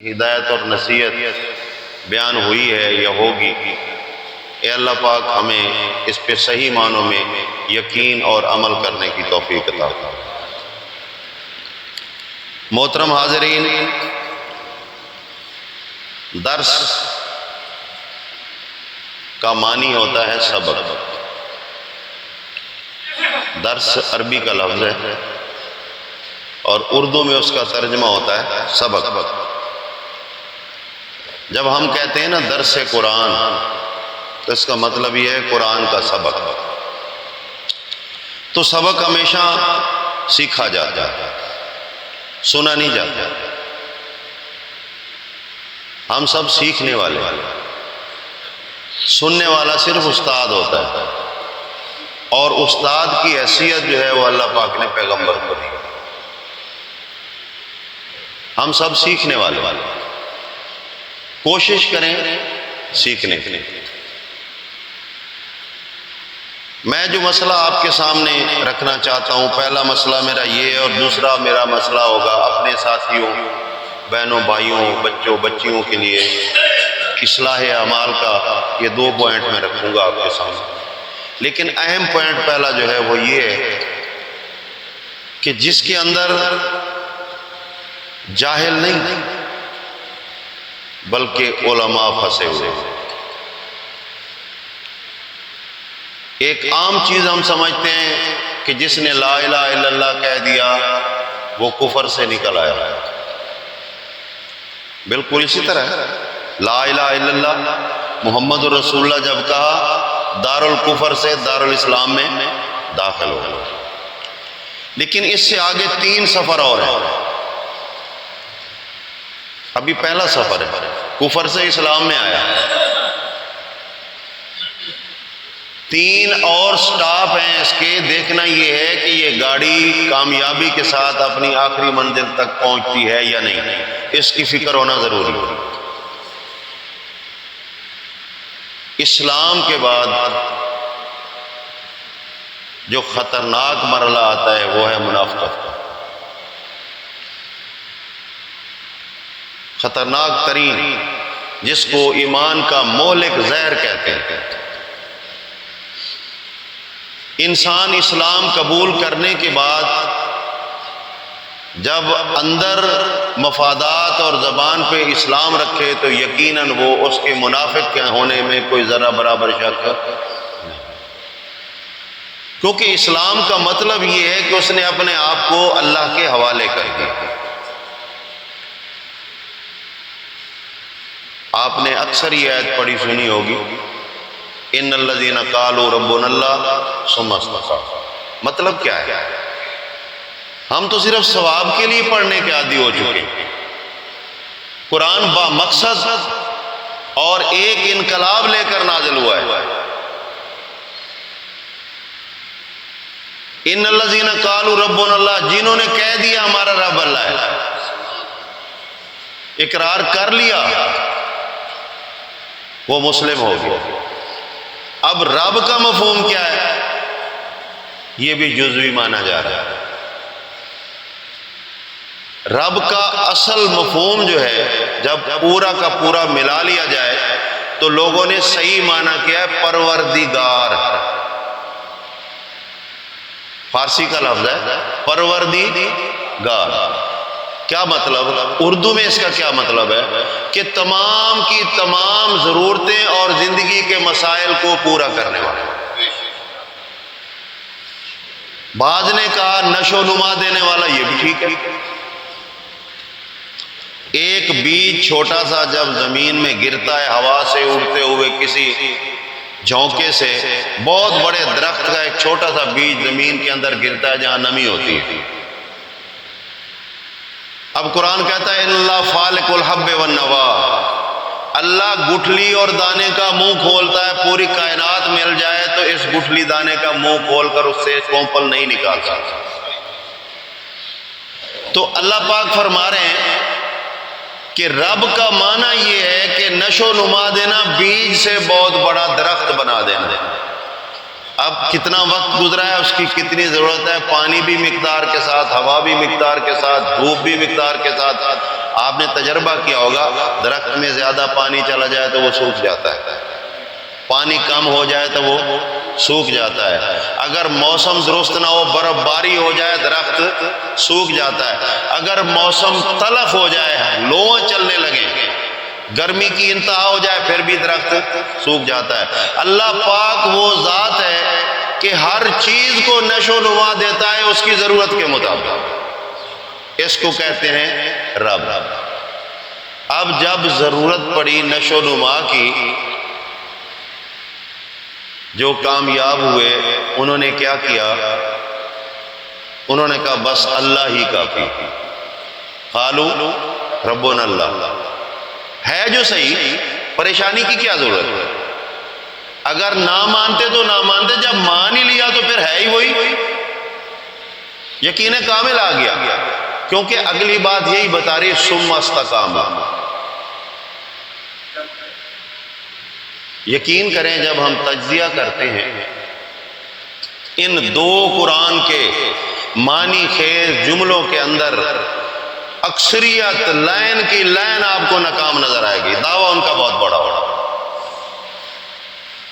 ہدایت اور نصیحت بیان ہوئی ہے یا ہوگی، اے اللہ پاک ہمیں اس پہ صحیح معنوں میں یقین اور عمل کرنے کی توفیق عطا فرما۔ محترم حاضرین، درس کا معنی ہوتا ہے سبق۔ درس عربی کا لفظ ہے اور اردو میں اس کا ترجمہ ہوتا ہے سبق۔ جب ہم کہتے ہیں نا درس قرآن، تو اس کا مطلب یہ ہے قرآن کا سبق۔ تو سبق ہمیشہ سیکھا جاتا ہے، سنا نہیں جاتا۔ ہم سب سیکھنے والے، سننے والا صرف استاد ہوتا ہے، اور استاد کی حیثیت جو ہے وہ اللہ پاک نے پیغمبر کو دی۔ ہم سب سیکھنے والے، کوشش کریں سیکھنے کی۔ میں جو مسئلہ آپ کے سامنے رکھنا چاہتا ہوں، پہلا مسئلہ میرا یہ ہے، اور دوسرا میرا مسئلہ ہوگا اپنے ساتھیوں، بہنوں، بھائیوں، بچوں، بچیوں کے لیے اصلاح اعمال کا۔ یہ 2 پوائنٹ میں رکھوں گا آپ کے سامنے، لیکن اہم پوائنٹ پہلا جو ہے وہ یہ ہے کہ جس کے اندر جاہل نہیں بلکہ علماء پھنسے ہوئے۔ ایک عام چیز ہم سمجھتے ہیں کہ جس نے لا الہ الا اللہ کہہ دیا وہ کفر سے نکل آیا۔ بالکل اسی طرح لا الہ الا اللہ محمد رسول اللہ جب کہا، دار الکفر سے دار الاسلام میں داخل ہو گیا۔ لیکن اس سے آگے 3 سفر اور ہیں۔ ابھی پہلا سفر ہے، کفر سے اسلام میں آیا۔ 3 اور سٹاپ ہیں اس کے۔ دیکھنا یہ ہے کہ یہ گاڑی کامیابی کے ساتھ اپنی آخری منزل تک پہنچتی ہے یا نہیں، اس کی فکر ہونا ضروری ہے۔ اسلام کے بعد جو خطرناک مرحلہ آتا ہے وہ ہے منافقت کا، خطرناک ترین، جس کو ایمان کا مہلک زہر کہتے ہیں۔ انسان اسلام قبول کرنے کے بعد جب اندر مفادات اور زبان پہ اسلام رکھے تو یقیناً وہ اس کے منافق کے ہونے میں کوئی ذرہ برابر شک نہیں، کیونکہ اسلام کا مطلب یہ ہے کہ اس نے اپنے آپ کو اللہ کے حوالے کر دیا۔ آپ نے اکثر یہ آیت پڑھی سنی ہوگی، ان الذین قالوا ربنا اللہ ثم استقاموا۔ مطلب کیا ہے؟ ہم تو صرف ثواب کے لیے پڑھنے کے عادی ہو چکے۔ قرآن با مقصد اور ایک انقلاب لے کر نازل ہوا ہے۔ ان الذین قالوا ربنا اللہ، جنہوں نے کہہ دیا ہمارا رب اللہ ہے، اقرار کر لیا، وہ مسلم ہو گیا۔ اب رب کا مفہوم کیا ہے؟ یہ بھی جزوی مانا جا رہا ہے۔ رب کا اصل مفہوم جو ہے جب پورا کا پورا ملا لیا جائے تو لوگوں نے صحیح معنی کیا ہے پروردگار۔ فارسی کا لفظ ہے پروردگار۔ کیا مطلب؟ اردو میں اس کا کیا مطلب ہے کہ تمام کی تمام ضرورتیں اور زندگی کے مسائل کو پورا کرنے والا۔ بعض نے کہا نشو نما دینے والا، یہ بھی ٹھیک ہے۔ ایک بیج چھوٹا سا جب زمین میں گرتا ہے ہوا سے اڑتے ہوئے کسی جھونکے سے، بہت بڑے درخت کا ایک چھوٹا سا بیج زمین کے اندر گرتا ہے جہاں نمی ہوتی ہے۔ اب قرآن کہتا ہے اللہ فالق الحب والنوا، اللہ گٹھلی اور دانے کا منہ کھولتا ہے۔ پوری کائنات مل جائے تو اس گٹھلی دانے کا منہ کھول کر اس سے کونپل نہیں نکال سکتا۔ تو اللہ پاک فرما رہے ہیں کہ رب کا معنی یہ ہے کہ نشو نما دینا، بیج سے بہت بڑا درخت بنا دینا۔ اب کتنا وقت گزرا ہے، اس کی کتنی ضرورت ہے، پانی بھی مقدار کے ساتھ، ہوا بھی مقدار کے ساتھ، دھوپ بھی مقدار کے ساتھ، آپ نے تجربہ کیا ہوگا، درخت میں زیادہ پانی چلا جائے تو وہ سوکھ جاتا ہے، پانی کم ہو جائے تو وہ سوکھ جاتا ہے، اگر موسم درست نہ ہو، برف باری ہو جائے، درخت سوکھ جاتا ہے، اگر موسم تلخ ہو جائے، لویں چلنے لگیں، گرمی کی انتہا ہو جائے، پھر بھی درخت سوکھ جاتا ہے۔ اللہ پاک وہ ذات ہے کہ ہر چیز کو نشو و نما دیتا ہے اس کی ضرورت کے مطابق، اس کو کہتے ہیں رب۔ اب جب ضرورت پڑی نشو و نما کی، جو کامیاب ہوئے انہوں نے کیا کیا؟ انہوں نے کہا بس اللہ ہی کافی، قالو ربنا اللہ، ہے جو صحیح، پریشانی کی کیا ضرورت ہے؟ اگر نہ مانتے تو نہ مانتے، جب مان ہی لیا تو پھر ہے ہی وہی، یقین کامل آ گیا، کیونکہ اگلی بات یہی بتا رہی ثم استقاموا۔ یقین کریں جب ہم تجزیہ کرتے ہیں ان دو قرآن کے معنی خیز جملوں کے اندر، اکثریت لائن کی لائن آپ کو ناکام نظر آئے گی، دعویٰ ان کا بہت بڑا ہوگا۔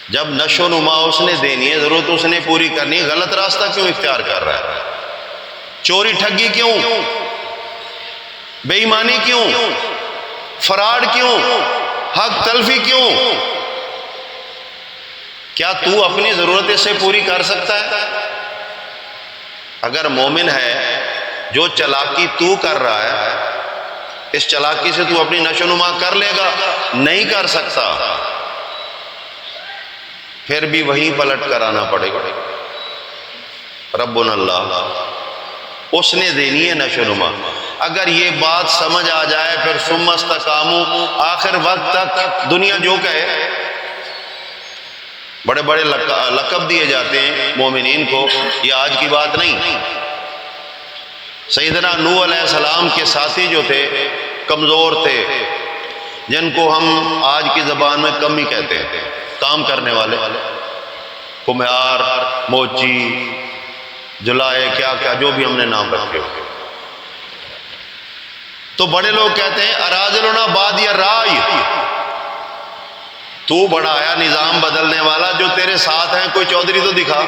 جب نشو و نما اس نے دینی ہے، ضرورت اس نے پوری کرنی ہے، غلط راستہ کیوں اختیار کر رہا ہے؟ چوری ٹھگی کیوں؟ بے ایمانی کیوں؟ فراڈ کیوں؟ حق تلفی کیوں؟ کیا تو اپنی ضرورت سے پوری کر سکتا ہے؟ اگر مومن ہے، جو چلاکی تو کر رہا ہے، اس چلاکی سے تو اپنی نشو و نما کر لے گا؟ نہیں کر سکتا، پھر بھی وہیں پلٹ کر آنا پڑے گا۔ ربنا اللہ، اس نے دینی ہے نشو و نما۔ اگر یہ بات سمجھ آ جائے، پھر ثم استقاموا، آخر وقت تک دنیا جو کہے، بڑے بڑے لقب دیے جاتے ہیں مومنین کو، یہ آج کی بات نہیں۔ سیدنا نوح علیہ السلام کے ساتھی جو تھے، کمزور تھے، جن کو ہم آج کی زبان میں کم ہی کہتے ہیں، کام کرنے والے، کمہار، موچی، جلائے، کیا کیا جو بھی ہم نے نام رکھے ہوئے، تو بڑے لوگ کہتے ہیں اراذلنا بادی الرائے، تو بڑا آیا نظام بدلنے والا، جو تیرے ساتھ ہیں کوئی چودھری تو دکھا،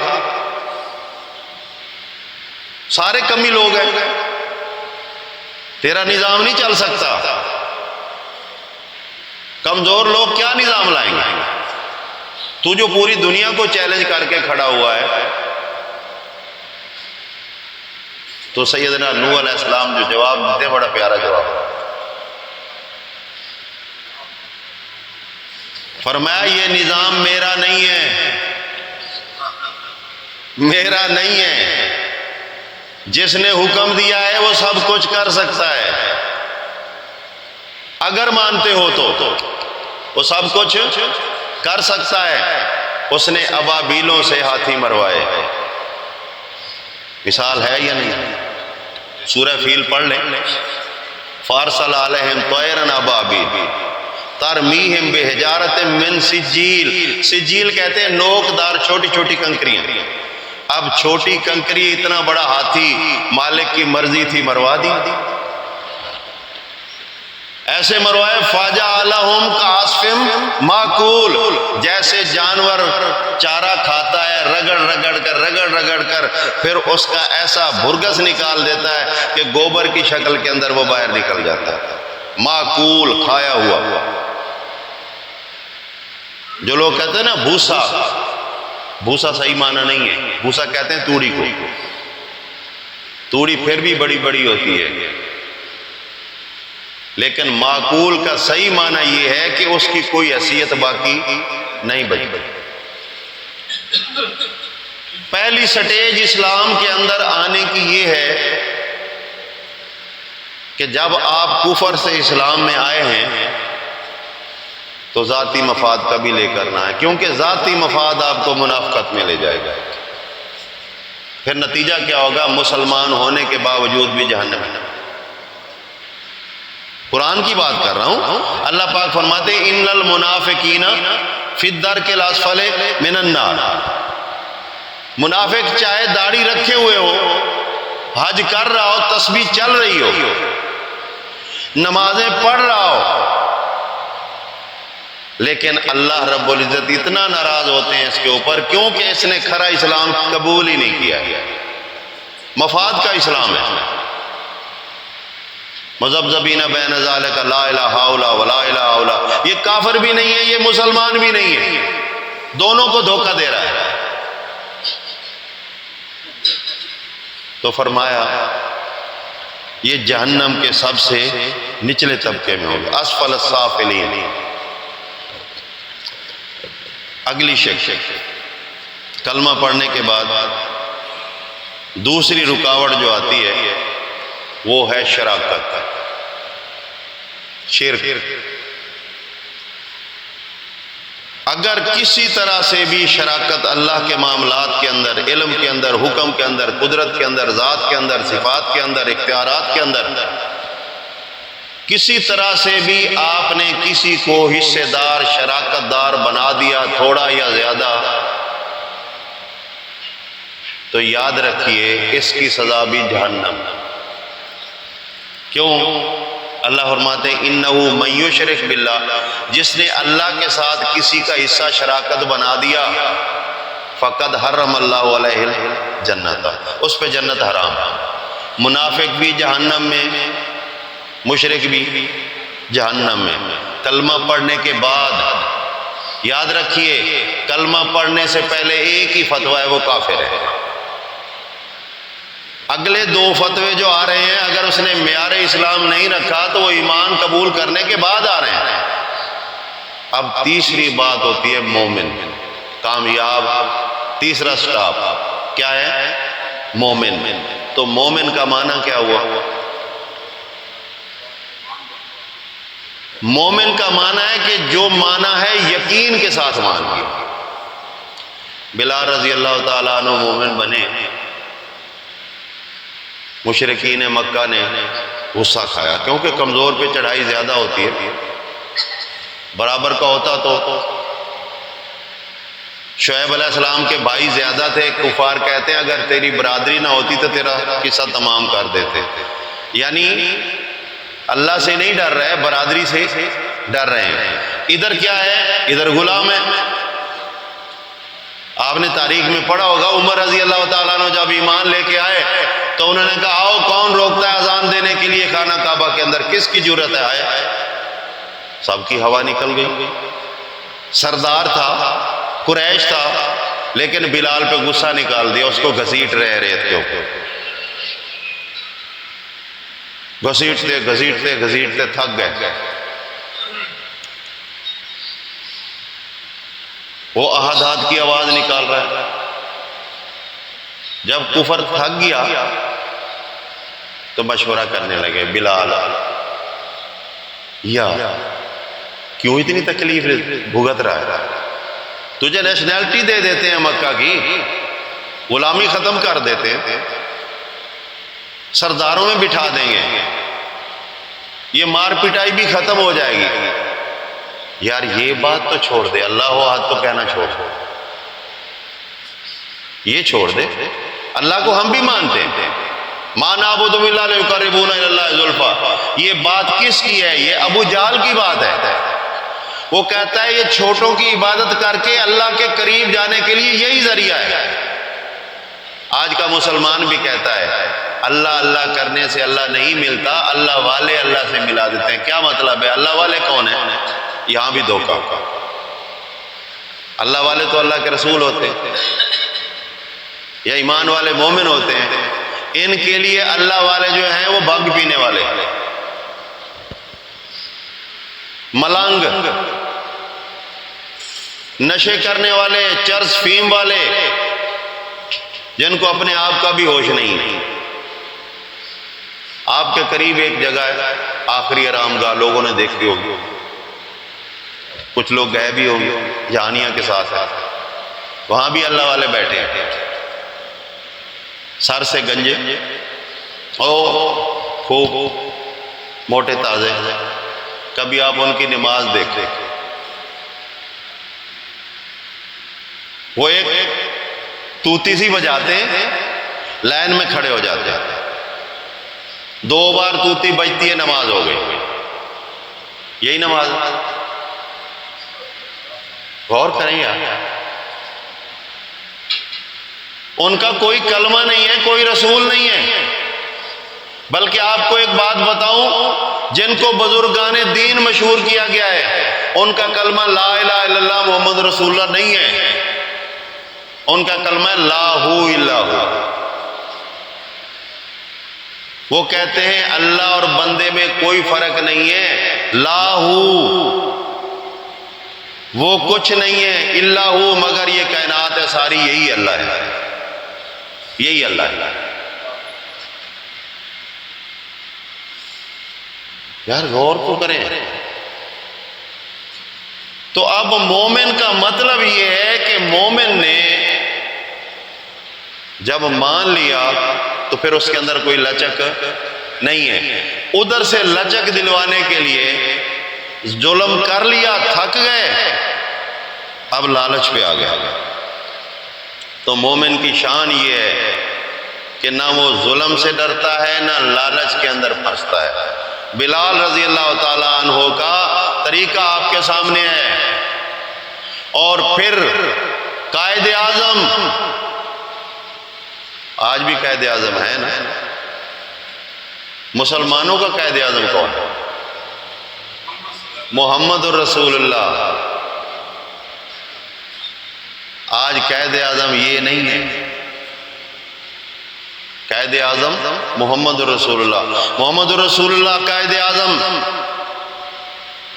سارے کمی لوگ ہیں، تیرا نظام نہیں چل سکتا، کمزور لوگ کیا نظام لائیں گے؟ تو جو پوری دنیا کو چیلنج کر کے کھڑا ہوا ہے۔ تو سیدنا نوح علیہ السلام جو جواب دیتے، بڑا پیارا جواب، فرمایا یہ نظام میرا نہیں ہے، میرا نہیں ہے، جس نے حکم دیا ہے وہ سب کچھ کر سکتا ہے، اگر مانتے ہو تو وہ سب کچھ کر سکتا ہے۔ اس نے ابابیلوں سے ہاتھی مروائے، مثال ہے یا نہیں؟ سورہ فیل پڑھ لیں، فارسل علیہم طیرا ابابیل ترمیہم بحجارۃ من سجیل، سجیل کہتے ہیں نوک دار چھوٹی چھوٹی کنکریاں۔ اب چھوٹی کنکری اتنا بڑا ہاتھی، مالک کی مرضی تھی مروا دی، ایسے مروائے، فَجَعَلَهُمْ كَعَصْفٍ مَأْكُولٍ، جیسے جانور چارہ کھاتا ہے، رگڑ رگڑ کر پھر اس کا ایسا بھرگس نکال دیتا ہے کہ گوبر کی شکل کے اندر وہ باہر نکل جاتا ہے، ماکول، کھایا ہوا۔ جو لوگ کہتے ہیں نا بھوسا، بھوسا صحیح معنی نہیں ہے، بھوسا کہتے ہیں توڑی کو، توڑی پھر بھی بڑی بڑی ہوتی ہے، لیکن معقول کا صحیح معنی یہ ہے کہ اس کی کوئی حیثیت باقی نہیں بچی۔ پہلی سٹیج اسلام کے اندر آنے کی یہ ہے کہ جب آپ کفر سے اسلام میں آئے ہیں تو ذاتی مفاد کا بھی لے کر نہ آئے، کیونکہ ذاتی مفاد آپ کو منافقت میں لے جائے گا، پھر نتیجہ کیا ہوگا؟ مسلمان ہونے کے باوجود بھی جہنم میں۔ قرآن کی بات کر رہا ہوں، اللہ پاک فرماتے ہیں ان المنافقین فی الدرک الاسفل من النار، منافق چاہے داڑھی رکھے ہوئے ہو، حج کر رہا ہو، تسبیح چل رہی ہو، نمازیں پڑھ رہا ہو، لیکن اللہ رب العزت اتنا ناراض ہوتے ہیں اس کے اوپر، کیونکہ اس نے کھرا اسلام قبول ہی نہیں کیا، مفاد کا اسلام ہے۔ مذبذبین بین ذالک لا الہ الا ولا الہ الا، یہ کافر بھی نہیں ہے، یہ مسلمان بھی نہیں ہے، دونوں کو دھوکہ دے رہا ہے۔ تو فرمایا یہ جہنم کے سب سے نچلے طبقے میں ہوگا، اسفل السافلین۔ اگلی شک، کلمہ پڑھنے کے بعد دوسری رکاوٹ جو آتی ہے وہ ہے شراکت، شرک۔ اگر کسی طرح سے بھی شراکت اللہ کے معاملات کے اندر، علم کے اندر، حکم کے اندر، قدرت کے اندر، ذات کے اندر، صفات کے اندر، اختیارات کے اندر، کسی طرح سے بھی آپ نے کسی کو حصے دار، شراکت دار بنا دیا، تھوڑا یا زیادہ، تو یاد رکھیے اس کی سزا بھی جہنم۔ کیوں؟ اللہ فرماتے ہیں انہو من یشرک باللہ، جس نے اللہ کے ساتھ کسی کا حصہ شراکت بنا دیا، فقد حرم اللہ علیہ الجنت، اس پہ جنت حرام۔ منافق بھی جہنم میں، مشرک بھی جہنم میں۔ کلمہ پڑھنے کے بعد یاد رکھیے، کلمہ پڑھنے سے پہلے ایک ہی فتویٰ ہے، وہ کافر ہے۔ اگلے دو فتوے جو آ رہے ہیں، اگر اس نے معیار اسلام نہیں رکھا تو وہ ایمان قبول کرنے کے بعد آ رہے ہیں۔ اب تیسری بات ہوتی ہے مومن، کامیاب، تیسرا سٹاپ کیا ہے؟ مومن۔ تو مومن کا معنی کیا ہوا؟ مومن کا معنی ہے کہ جو معنی ہے یقین کے ساتھ مان لیا۔ بلال رضی اللہ تعالیٰ عنہ مومن بنے، مشرکین مکہ نے غصہ کھایا، کیونکہ کمزور پہ چڑھائی زیادہ ہوتی ہے، برابر کا ہوتا تو شعیب علیہ السلام کے بھائی زیادہ تھے، کفار کہتے ہیں اگر تیری برادری نہ ہوتی تو تیرا قصہ تمام کر دیتے۔ یعنی اللہ سے نہیں ڈر رہے، برادری سے ڈر رہے ہیں۔ ادھر کیا ہے؟ ادھر غلام ہے۔ آپ نے تاریخ میں پڑھا ہوگا، عمر رضی اللہ تعالیٰ عنہ جب ایمان لے کے آئے تو انہوں نے کہا آؤ کون روکتا ہے اذان دینے کے لیے خانہ کعبہ کے اندر، کس کی جرت ہے آئے؟ سب کی ہوا نکل گئی۔ سردار تھا، قریش تھا، لیکن بلال پہ غصہ نکال دیا، اس کو گھسیٹ رہے ریت کے اوپر، گھسیٹتے گھسیٹتے گھسیٹتے تھک گئے۔ وہ احادات کی آواز نکال رہا ہے۔ جب کفر تھک گیا تو مشورہ کرنے لگے، بلال یا کیوں اتنی تکلیف بھگت رہا ہے؟ تجھے نیشنلٹی دے دیتے ہیں مکہ کی، غلامی ختم کر دیتے ہیں، سرداروں میں بٹھا دیں گے، یہ مار پٹائی بھی ختم ہو جائے گی۔ یار یہ بات تو چھوڑ دے، اللہ ہو ہاتھ تو کہنا چھوڑ دے، یہ چھوڑ دے، اللہ کو ہم بھی مانتے ہیں، ما نعبد الا لیقربونا الی اللہ زلفی۔ یہ بات کس کی ہے؟ یہ ابو جہل کی بات ہے۔ وہ کہتا ہے یہ چھوٹوں کی عبادت کر کے اللہ کے قریب جانے کے لیے یہی ذریعہ ہے۔ آج کا مسلمان بھی کہتا ہے اللہ اللہ کرنے سے اللہ نہیں ملتا، اللہ والے اللہ سے ملا دیتے ہیں۔ کیا مطلب ہے؟ اللہ والے کون ہیں؟ یہاں بھی دھوکہ۔ اللہ والے تو اللہ کے رسول ہوتے ہیں یا ایمان والے مومن ہوتے ہیں، ان کے لیے اللہ والے جو ہیں وہ بھنگ پینے والے، ملنگ، نشے کرنے والے، چرس فیم والے، جن کو اپنے آپ کا بھی ہوش نہیں۔ آپ کے قریب ایک جگہ ہے آخری آرام گاہ، لوگوں نے دیکھی ہوگی، کچھ لوگ گئے بھی ہوں گے جہانیاں کے ساتھ، وہاں بھی اللہ والے بیٹھے ہیں، سر سے گنجے، خوب موٹے تازے۔ کبھی آپ ان کی نماز دیکھیں، وہ ایک توتی سی بجاتے ہیں، لائن میں کھڑے ہو جاتے ہیں، 2 بار توتی بجتی ہے، نماز ہو گئی۔ یہی نماز؟ غور کریں یار، ان کا کوئی کلمہ نہیں ہے، کوئی رسول نہیں ہے۔ بلکہ آپ کو ایک بات بتاؤں، جن کو بزرگان دین مشہور کیا گیا ہے، ان کا کلمہ لا الہ الا اللہ محمد رسول اللہ نہیں ہے، ان کا کلمہ لا ہو الا ہو۔ وہ کہتے ہیں اللہ اور بندے میں کوئی فرق نہیں ہے، لا ہو وہ کچھ نہیں ہے، الا ہو مگر یہ کائنات ہے ساری، یہی اللہ ہے، یہی اللہ ہے۔ یار غور تو کریں۔ تو اب مومن کا مطلب یہ ہے کہ مومن نے جب مان لیا تو پھر اس کے اندر کوئی لچک نہیں ہے۔ ادھر سے لچک دلوانے کے لیے ظلم کر لیا، تھک گئے، اب لالچ پہ آ گیا۔ تو مومن کی شان یہ ہے کہ نہ وہ ظلم سے ڈرتا ہے، نہ لالچ کے اندر پھنستا ہے۔ بلال رضی اللہ تعالیٰ عنہ کا طریقہ آپ کے سامنے ہے، اور پھر قائد اعظم، آج بھی قائد اعظم ہے نا، مسلمانوں کا قائد اعظم کون ہے؟ محمد الرسول اللہ۔ آج قائد اعظم یہ نہیں ہے، قائد اعظم محمد الرسول اللہ، محمد الرسول اللہ قائد اعظم۔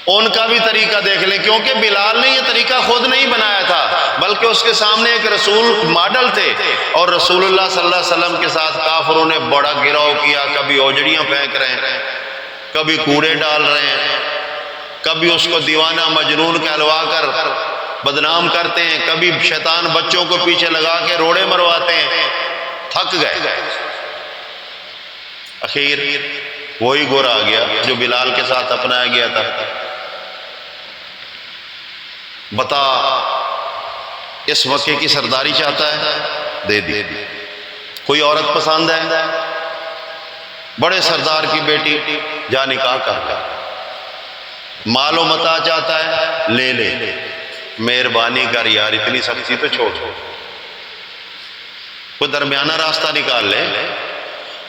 ان کا بھی طریقہ دیکھ لیں، کیونکہ بلال نے یہ طریقہ خود نہیں بنایا تھا، بلکہ اس کے سامنے ایک رسول ماڈل تھے، اور رسول اللہ صلی اللہ علیہ وسلم کے ساتھ کافروں نے بڑا گراؤ کیا، کبھی اوجڑیاں پھینک رہے ہیں، کبھی کوڑے ڈال رہے ہیں، کبھی اس کو دیوانہ مجنون کہلوا کر بدنام کرتے ہیں، کبھی شیطان بچوں کو پیچھے لگا کے روڑے مرواتے ہیں۔ تھک گئے، اخیر وہی گور آ گیا جو بلال کے ساتھ اپنایا گیا تھا۔ بتا اس مکے کی سرداری چاہتا ہے، دے دی۔ کوئی عورت پسند ہے، بڑے سردار کی بیٹی، جا نکاح کر۔ مال و متاع چاہتا ہے، لے لے، مہربانی کر یار، اتنی سختی تو چھوڑ۔ کوئی درمیانہ راستہ نکال لے۔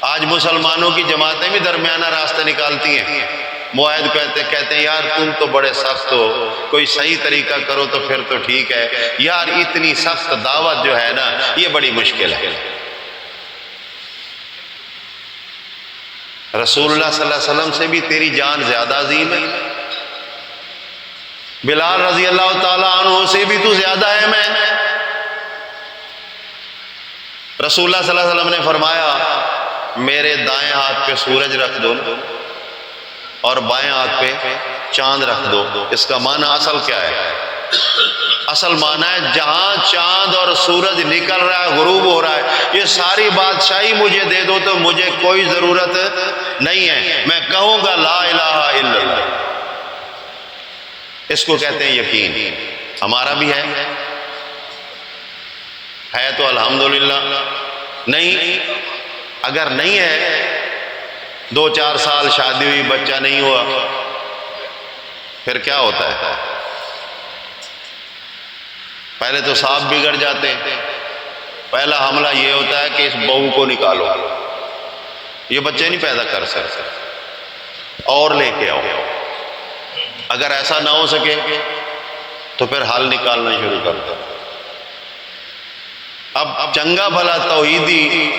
آج مسلمانوں کی جماعتیں بھی درمیانہ راستہ نکالتی ہیں، معاہد کہتے ہیں یار تم تو بڑے سخت ہو، کوئی صحیح طریقہ کرو تو پھر تو ٹھیک ہے، یار اتنی سخت دعوت جو ہے نا یہ بڑی مشکل ہے۔ رسول اللہ صلی اللہ علیہ وسلم سے بھی تیری جان زیادہ عظیم ہے، بلال رضی اللہ تعالیٰ عنہ سے بھی تو زیادہ اہم ہے۔ رسول اللہ صلی اللہ علیہ وسلم نے فرمایا میرے دائیں ہاتھ پہ سورج رکھ دو اور بائیں ہاتھ پہ چاند رکھ دو۔ اس کا معنی اصل کیا ہے؟ اصل معنی ہے جہاں چاند اور سورج نکل رہا ہے، غروب ہو رہا ہے، یہ ساری بادشاہی مجھے دے دو تو مجھے کوئی ضرورت نہیں ہے، میں کہوں گا لا الہ الا اللہ۔ اس کو کہتے ہیں یقین۔ ہمارا بھی ہے تو الحمدللہ، نہیں اگر نہیں ہے، 2-4 سال شادی ہوئی بچہ نہیں ہوا، پھر کیا ہوتا ہے؟ پہلے تو صاحب بگڑ جاتے ہیں، پہلا حملہ یہ ہوتا ہے کہ اس بہو کو نکالو، یہ بچے نہیں پیدا کر سکتے، اور لے کے آؤ۔ اگر ایسا نہ ہو سکے تو پھر حل نکالنا شروع کر دو۔ اب چنگا بھلا توحیدی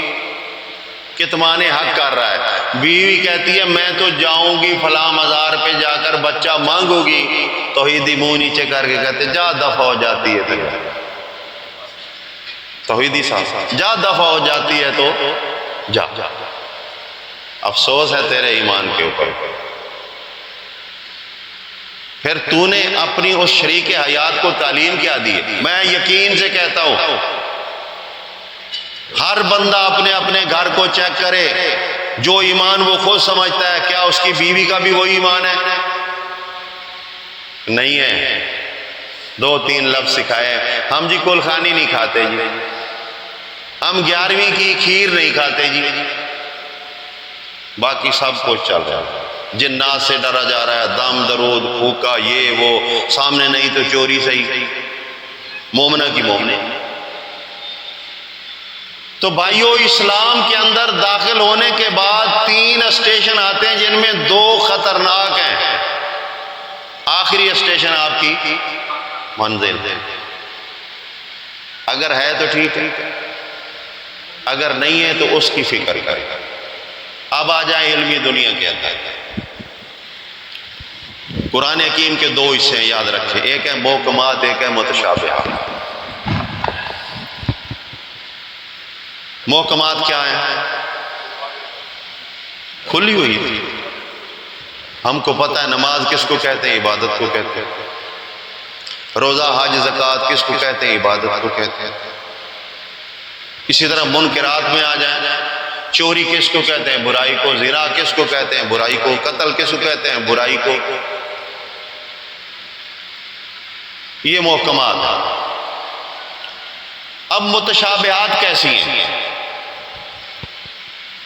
کتمان حق کر رہا ہے، بیوی کہتی ہے میں تو جاؤں گی فلاں مزار پہ جا کر بچہ مانگو گی، توحیدی منہ نیچے کر کے کہتے جا دفع ہو جاتی ہے، توحیدی صاحب جا دفع ہو جاتی ہے تو جا، افسوس ہے تیرے ایمان کے اوپر۔ پھر تو نے اپنی اس شریک حیات کو تعلیم کیا دی؟ میں یقین سے کہتا ہوں ہر بندہ اپنے اپنے گھر کو چیک کرے، جو ایمان وہ خود سمجھتا ہے کیا اس کی بیوی کا بھی وہی ایمان ہے؟ نہیں ہے۔ 2-3 لفظ سکھائے، ہم جی کل خانی نہیں کھاتے جی، ہم 11ویں کی کھیر نہیں کھاتے جی، باقی سب کچھ چل رہا ہے۔ جنات سے ڈرا جا رہا ہے، دم درود پھونکا، یہ وہ، سامنے نہیں تو چوری صحیح، مومنہ کی مومنہ۔ تو بھائیو، اسلام کے اندر داخل ہونے کے بعد 3 اسٹیشن آتے ہیں جن میں 2 خطرناک ہیں۔ آخری اسٹیشن آپ کی منزل ہے، اگر ہے تو ٹھیک ہے، اگر نہیں ہے تو اس کی فکر کریں۔ اب آ جائیں علمی دنیا کے اندر۔ قرآن حکیم کے 2 حصے ہیں، یاد رکھیں، ایک ہے محکمات، ایک ہے متشابہات۔ محکمات کیا ہیں؟ کھلی ہوئی تھی، ہم کو پتہ ہے نماز کس کو کہتے ہیں، عبادت کو کہتے ہیں۔ روزہ، حج، زکوٰۃ کس کو کہتے ہیں، عبادت کو کہتے ہیں۔ اسی طرح منکرات میں آ جائیں، چوری کس کو کہتے ہیں، برائی کو۔ زنا کس کو کہتے ہیں، برائی کو۔ قتل کس کو کہتے ہیں، برائی کو۔ یہ محکمات۔ اب متشابہات کیسی ہیں؟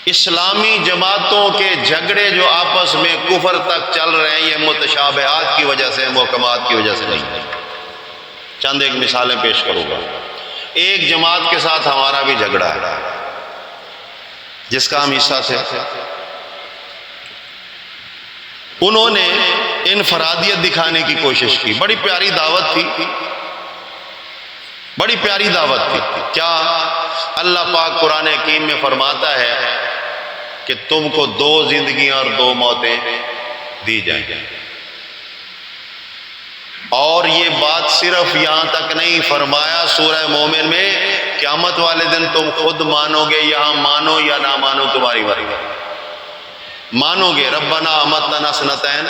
اسلامی جماعتوں کے جھگڑے جو آپس میں کفر تک چل رہے ہیں، یہ متشابہات کی وجہ سے، محکمات کی وجہ سے نہیں۔ چند ایک مثالیں پیش کروں گا۔ ایک جماعت کے ساتھ ہمارا بھی جھگڑا ہے، جس کا ہم حصہ تھے۔ انہوں نے انفرادیت دکھانے کی کوشش کی، بڑی پیاری دعوت تھی، بڑی پیاری دعوت تھی۔ کیا؟ اللہ پاک قرآن حکیم میں فرماتا ہے کہ تم کو 2 زندگیاں اور 2 موتیں دی جائیں گی، اور یہ بات صرف یہاں تک نہیں، فرمایا سورہ مومن میں قیامت والے دن تم خود مانو گے، یہاں مانو یا نہ مانو تمہاری مرضی، مانو گے ربنا امتنا سنتین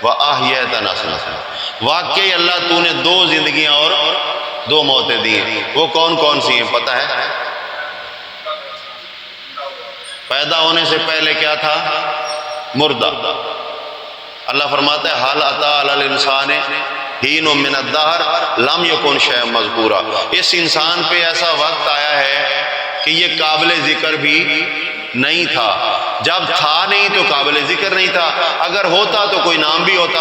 وَأَحْيَيْتَنَا سنتین۔ واقعی اللہ تو نے 2 زندگیاں اور 2 موتیں دی ہیں۔ وہ کون کون سی ہیں پتہ ہے؟ پیدا ہونے سے پہلے کیا تھا؟ مردہ۔ اللہ فرماتا ہے حَلْ أَتَىٰ عَلَى الْإِنسَانِ حِینٌ مِّنَ الدَّهْرِ لَمْ يَکُنْ شَیْئًا مَذْکُورًا۔ اس انسان پہ ایسا وقت آیا ہے کہ یہ قابل ذکر بھی نہیں تھا۔ جب تھا نہیں تو قابل ذکر نہیں تھا، اگر ہوتا تو کوئی نام بھی ہوتا۔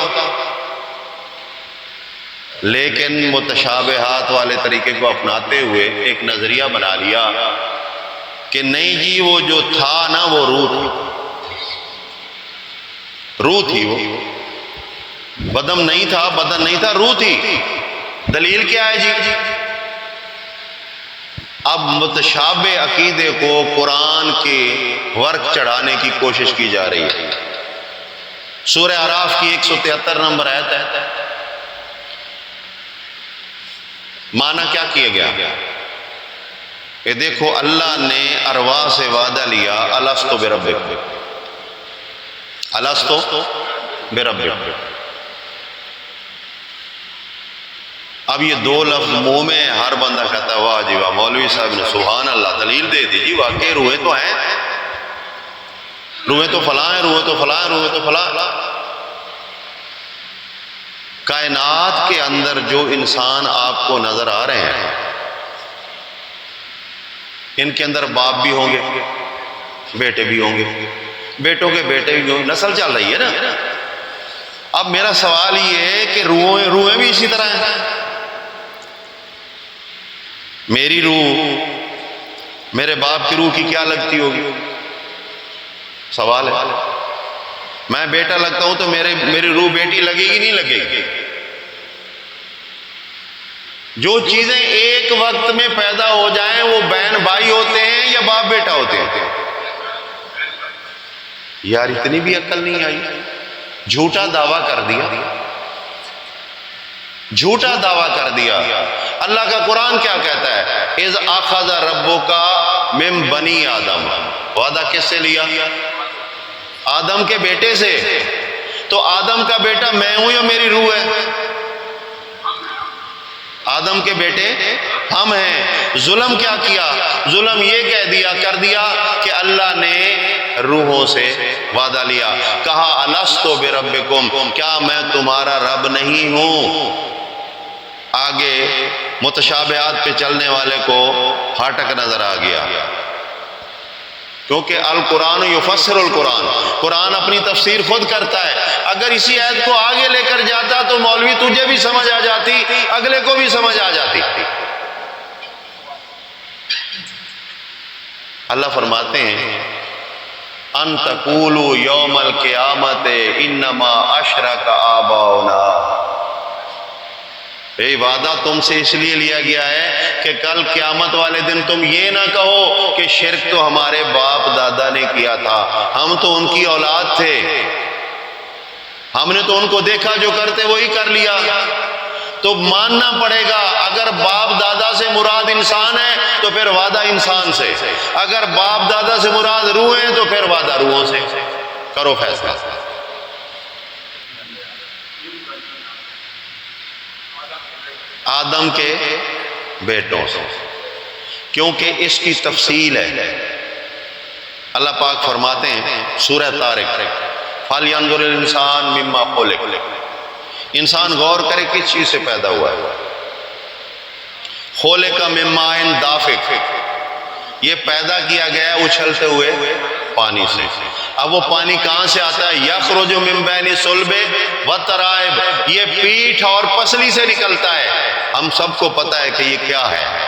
لیکن متشابہات والے طریقے کو اپناتے ہوئے ایک نظریہ بنا لیا کہ نہیں جی، وہ جو تھا نا وہ روح تھی، روح تھی، وہ بدن نہیں تھا، بدن نہیں تھا، روح تھی۔ دلیل کیا ہے جی؟ اب متشابہ عقیدے کو قرآن کے ورق چڑھانے کی کوشش کی جا رہی ہے۔ سورہ اعراف کی 173 نمبر آیت ہے۔ معنی کیا کیا گیا کہ دیکھو اللہ نے ارواح سے وعدہ لیا الستو بربکم، الستو بربکم۔ اب یہ 2 لفظ منہ میں، ہر بندہ کہتا ہے واہ جی واہ، مولوی صاحب نے سبحان اللہ دلیل دے دی جی، واقعی روحیں تو ہیں، روحیں تو فلاں ہیں، روحیں تو فلاں ہیں، روحیں تو فلاں۔ کائنات کے اندر جو انسان آپ کو نظر آ رہے ہیں، ان کے اندر باپ بھی ہوں گے، بیٹے بھی ہوں گے، بیٹوں کے بیٹے بھی ہوں گے، نسل چل رہی ہے نا۔ اب میرا سوال یہ ہے کہ روحیں بھی اسی طرح ہیں۔ میری روح میرے باپ کی روح کی کیا لگتی ہوگی؟ سوال ہے۔ میں بیٹا لگتا ہوں تو میری روح بیٹی لگے گی نہیں لگے گی؟ جو چیزیں ایک وقت میں پیدا ہو جائیں وہ بہن بھائی ہوتے ہیں یا باپ بیٹا ہوتے ہیں؟ یار اتنی بھی عقل نہیں آئی، جھوٹا دعویٰ کر دیا، جھوٹا دعویٰ کر دیا۔ اللہ کا قرآن کیا کہتا ہے؟ اذ اخذ ربک من بنی آدم، وعدہ کس سے لیا؟ آدم کے بیٹے سے۔ تو آدم کا بیٹا میں ہوں یا میری روح ہے؟ آدم کے بیٹے ہم ہیں۔ ظلم کیا کیا؟ ظلم یہ کہہ دیا، کر دیا کہ اللہ نے روحوں سے وعدہ لیا، کہا الستو بربکم، کیا میں تمہارا رب نہیں ہوں؟ آگے متشابہات پہ چلنے والے کو پھاٹک نظر آ گیا کیونکہ القرآن یفسر القرآن، قرآن اپنی تفسیر خود کرتا ہے۔ اگر اسی آیت کو آگے لے کر جاتا تو مولوی تجھے بھی سمجھ آ جاتی، اگلے کو بھی سمجھ آ جاتی۔ اللہ فرماتے ہیں ان تقولوا یوم القیامت انما اشرک آباؤنا، یہ وعدہ تم سے اس لیے لیا گیا ہے کہ کل قیامت والے دن تم یہ نہ کہو کہ شرک تو ہمارے باپ دادا نے کیا تھا، ہم تو ان کی اولاد تھے، ہم نے تو ان کو دیکھا جو کرتے وہی کر لیا۔ تو ماننا پڑے گا اگر باپ دادا سے مراد انسان ہے تو پھر وعدہ انسان سے، اگر باپ دادا سے مراد روح ہے تو پھر وعدہ روحوں سے۔ کرو فیصلہ۔ آدم کے بیٹوں سے، کیونکہ اس کی تفصیل ہے۔ اللہ پاک فرماتے ہیں سورہ طارق فَلْيَنظُرِ الْإِنسَانُ مِمَّا خُلِقَ، انسان غور کرے کس چیز سے پیدا ہوا ہے۔ خُلِقَ مِن مَّاءٍ دَافِقٍ، یہ پیدا کیا گیا ہے اچھلتے ہوئے پانی سے۔ اب وہ پانی کہاں سے آتا ہے؟ یخرج من بین الصلب والترائب، یہ پیٹھ اور پسلی سے نکلتا ہے۔ ہم سب کو پتہ ہے کہ یہ کیا ہے،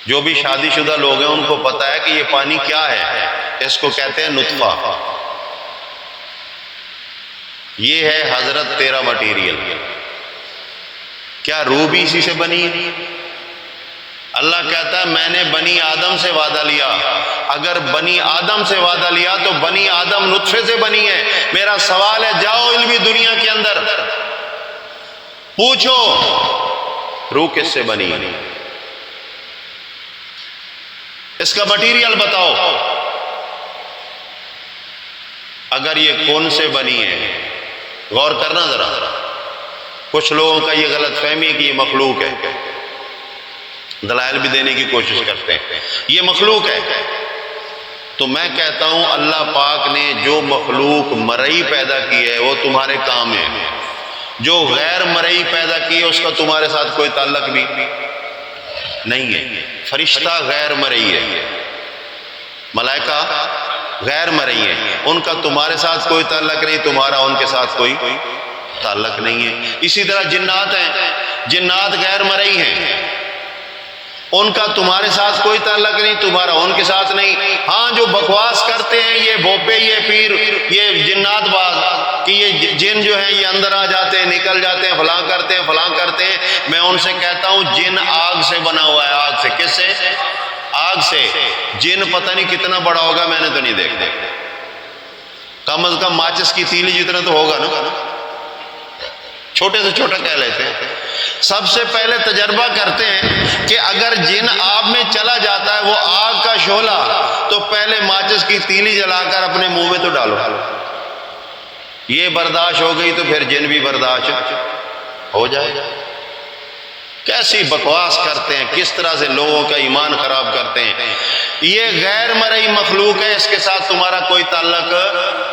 جو بھی شادی شدہ لوگ ہیں ان کو پتہ ہے کہ یہ پانی کیا ہے، اس کو کہتے ہیں نطفہ۔ یہ ہے حضرت تیرا مٹیریل۔ کیا روح بھی اسی سے بنی ہے؟ اللہ کہتا ہے میں نے بنی آدم سے وعدہ لیا، اگر بنی آدم سے وعدہ لیا تو بنی آدم نطفے سے بنی ہے۔ میرا سوال ہے جاؤ علمی دنیا کے اندر پوچھو روح کس سے بنی ہے، اس کا مٹیریل بتاؤ۔ اگر یہ کون سے بنی ہے، غور کرنا ذرا، کچھ لوگوں کا یہ غلط فہمی ہے کہ یہ مخلوق ہے، دلائل بھی دینے کی کوشش کرتے ہیں یہ مخلوق ہے۔ تو میں کہتا ہوں اللہ پاک نے جو مخلوق مرئی پیدا کی ہے وہ تمہارے کام ہے، جو غیر مرئی پیدا کی ہے اس کا تمہارے ساتھ کوئی تعلق بھی نہیں ہے۔ فرشتہ غیر مرئی ہے، ملائکہ غیر مرئی ہے، ان کا تمہارے ساتھ کوئی تعلق نہیں، تمہارا ان کے ساتھ کوئی تعلق نہیں ہے۔ اسی طرح جنات ہیں، جنات غیر مرئی ہیں، ان کا تمہارے ساتھ کوئی تعلق نہیں، تمہارا ان کے ساتھ نہیں۔ ہاں جو بکواس کرتے ہیں یہ بھوپے، یہ پیر، یہ جنات باز کہ یہ جن جو ہیں یہ اندر آ جاتے ہیں نکل جاتے ہیں فلاں کرتے ہیں فلاں کرتے ہیں، میں ان سے کہتا ہوں جن آگ سے بنا ہوا ہے۔ آگ سے؟ کس سے؟ آگ سے۔ جن پتہ نہیں کتنا بڑا ہوگا، میں نے تو نہیں دیکھا، کم از کم ماچس کی تیلی جتنا تو ہوگا نا، چھوٹے سے چھوٹا کہہ لیتے ہیں۔ سب سے پہلے تجربہ کرتے ہیں کہ اگر جن آب میں چلا جاتا ہے وہ آگ کا شعلہ، تو پہلے ماچس کی تیلی جلا کر اپنے منہ میں تو ڈالو، یہ برداشت ہو گئی تو پھر جن بھی برداشت ہو جائے گا۔ کیسی بکواس کرتے ہیں، کس طرح سے لوگوں کا ایمان خراب کرتے ہیں۔ یہ غیر مرئی مخلوق ہے، اس کے ساتھ تمہارا کوئی تعلق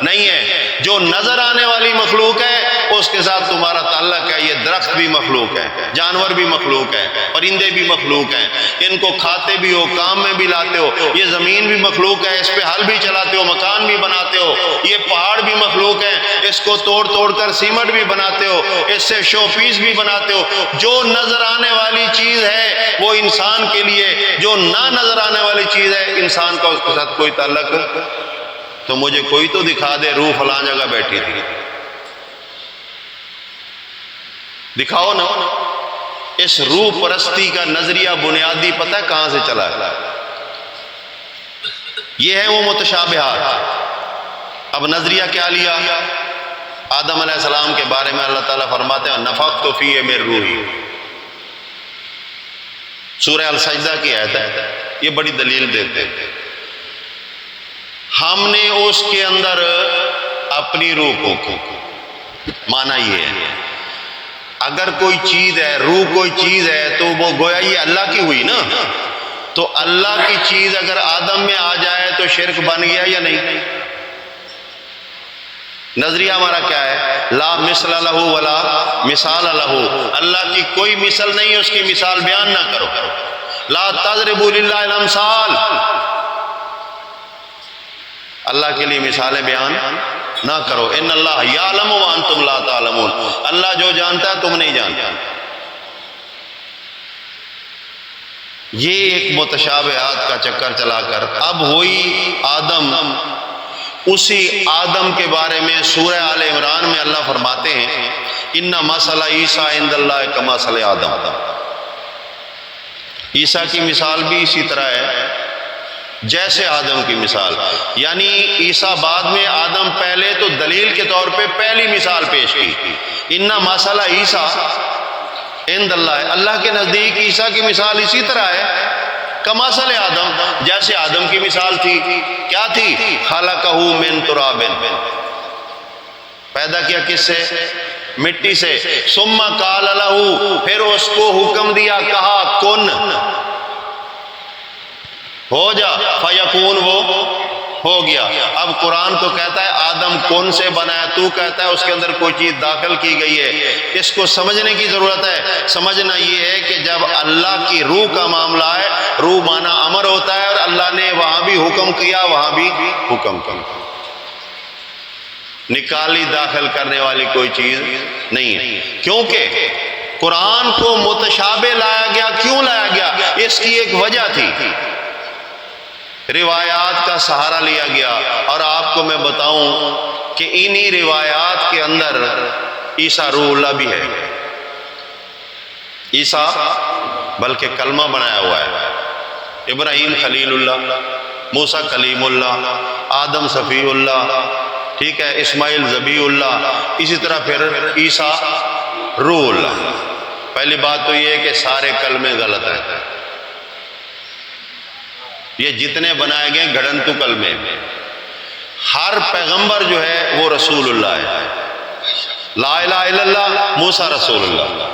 نہیں ہے۔ جو نظر آنے والی مخلوق ہے اس کے ساتھ تمہارا تعلق ہے۔ یہ درخت بھی مخلوق ہے، جانور بھی مخلوق ہے، پرندے بھی مخلوق ہیں، ان کو کھاتے بھی ہو، کام میں بھی لاتے ہو۔ یہ زمین بھی مخلوق ہے، اس پہ ہل بھی چلاتے ہو، مکان بھی بناتے ہو۔ یہ پہاڑ بھی مخلوق ہے، اس کو توڑ توڑ کر سیمنٹ بھی بناتے ہو، اس سے شو پیس بھی بناتے ہو۔ جو نظر آنے والی چیز ہے وہ انسان کے لیے، جو نہ نظر آنے والی چیز ہے انسان کا اس کے ساتھ کوئی تعلق۔ تو مجھے کوئی تو دکھا دے روح فلاں جگہ بیٹھی تھی، دکھاؤ نا۔ اس روح پرستی کا نظریہ بنیادی پتہ کہاں سے چلا ہے؟ یہ ہے وہ متشابہات۔ اب نظریہ کیا لیا؟ آدم علیہ السلام کے بارے میں اللہ تعالیٰ فرماتے ہیں نفخت فیہ من روحی، سورہ السجدہ کی آیت ہے، یہ بڑی دلیل دیتے ہیں۔ ہم نے اس کے اندر اپنی روح کو، معنی یہ ہے اگر کوئی چیز ہے، روح کوئی چیز ہے تو وہ گویا یہ اللہ کی ہوئی نا۔ تو اللہ کی چیز اگر آدم میں آ جائے تو شرک بن گیا یا نہیں؟ نظریہ ہمارا کیا ہے؟ لا مثل لہ ولا مثال لہ، اللہ کی کوئی مثل نہیں، اس کی مثال بیان نہ کرو۔ لا تضربوا للہ الامثال، اللہ کے لیے مثالیں بیان نہ کرو۔ ان اللہ یعلم وانتم لا تعلمون، اللہ جو جانتا ہے تم نہیں جانتا۔ یہ ایک متشابہات کا چکر چلا کر اب ہوئی آدم، اسی آدم کے بارے میں سورہ آل عمران میں اللہ فرماتے ہیں ان مثل عیسیٰ عند اللہ کمثل آدم، عیسیٰ کی مثال بھی اسی طرح ہے جیسے آدم کی مثال، یعنی عیسیٰ بعد میں، آدم پہلے، تو دلیل کے طور پہ پہلی مثال پیش کی۔ ان مثل عیسیٰ عند اللہ، اللہ کے نزدیک عیسیٰ کی مثال اسی طرح ہے کمثل آدم، جیسے آدم کی مثال تھی۔ کیا تھی؟ خلقہ من تراب، پیدا کیا کس سے؟ مٹی سے۔ ثم قال لہ، پھر اس کو حکم دیا، کہا کن، ہو جا، فیکون، وہ ہو گیا۔ اب قرآن تو کہتا ہے آدم کون سے بنا ہے، تو کہتا ہے اس کے اندر کوئی چیز داخل کی گئی ہے۔ اس کو سمجھنے کی ضرورت ہے۔ سمجھنا یہ ہے کہ جب اللہ کی روح کا معاملہ ہے، روح مانا امر ہوتا ہے، اور اللہ نے وہاں بھی حکم کیا، وہاں بھی حکم کیا، نکالی داخل کرنے والی کوئی چیز نہیں ہے۔ کیونکہ قرآن کو متشابہ لایا گیا، کیوں لایا گیا؟ اس کی ایک وجہ تھی، روایات کا سہارا لیا گیا۔ اور آپ کو میں بتاؤں کہ انہی روایات کے اندر عیسیٰ روح اللہ بھی ہے۔ عیسیٰ بلکہ کلمہ بنایا ہوا ہے، ابراہیم خلیل اللہ، موسیٰ کلیم اللہ، آدم صفی اللہ، ٹھیک ہے، اسماعیل ذبیح اللہ، اسی طرح پھر عیسیٰ روح اللہ۔ پہلی بات تو یہ ہے کہ سارے کلمے غلط ہیں، یہ جتنے بنائے گئے گھڑنتو کلمے، ہر پیغمبر جو ہے وہ رسول اللہ ہے، لا الہ الا اللہ، موسیٰ رسول اللہ،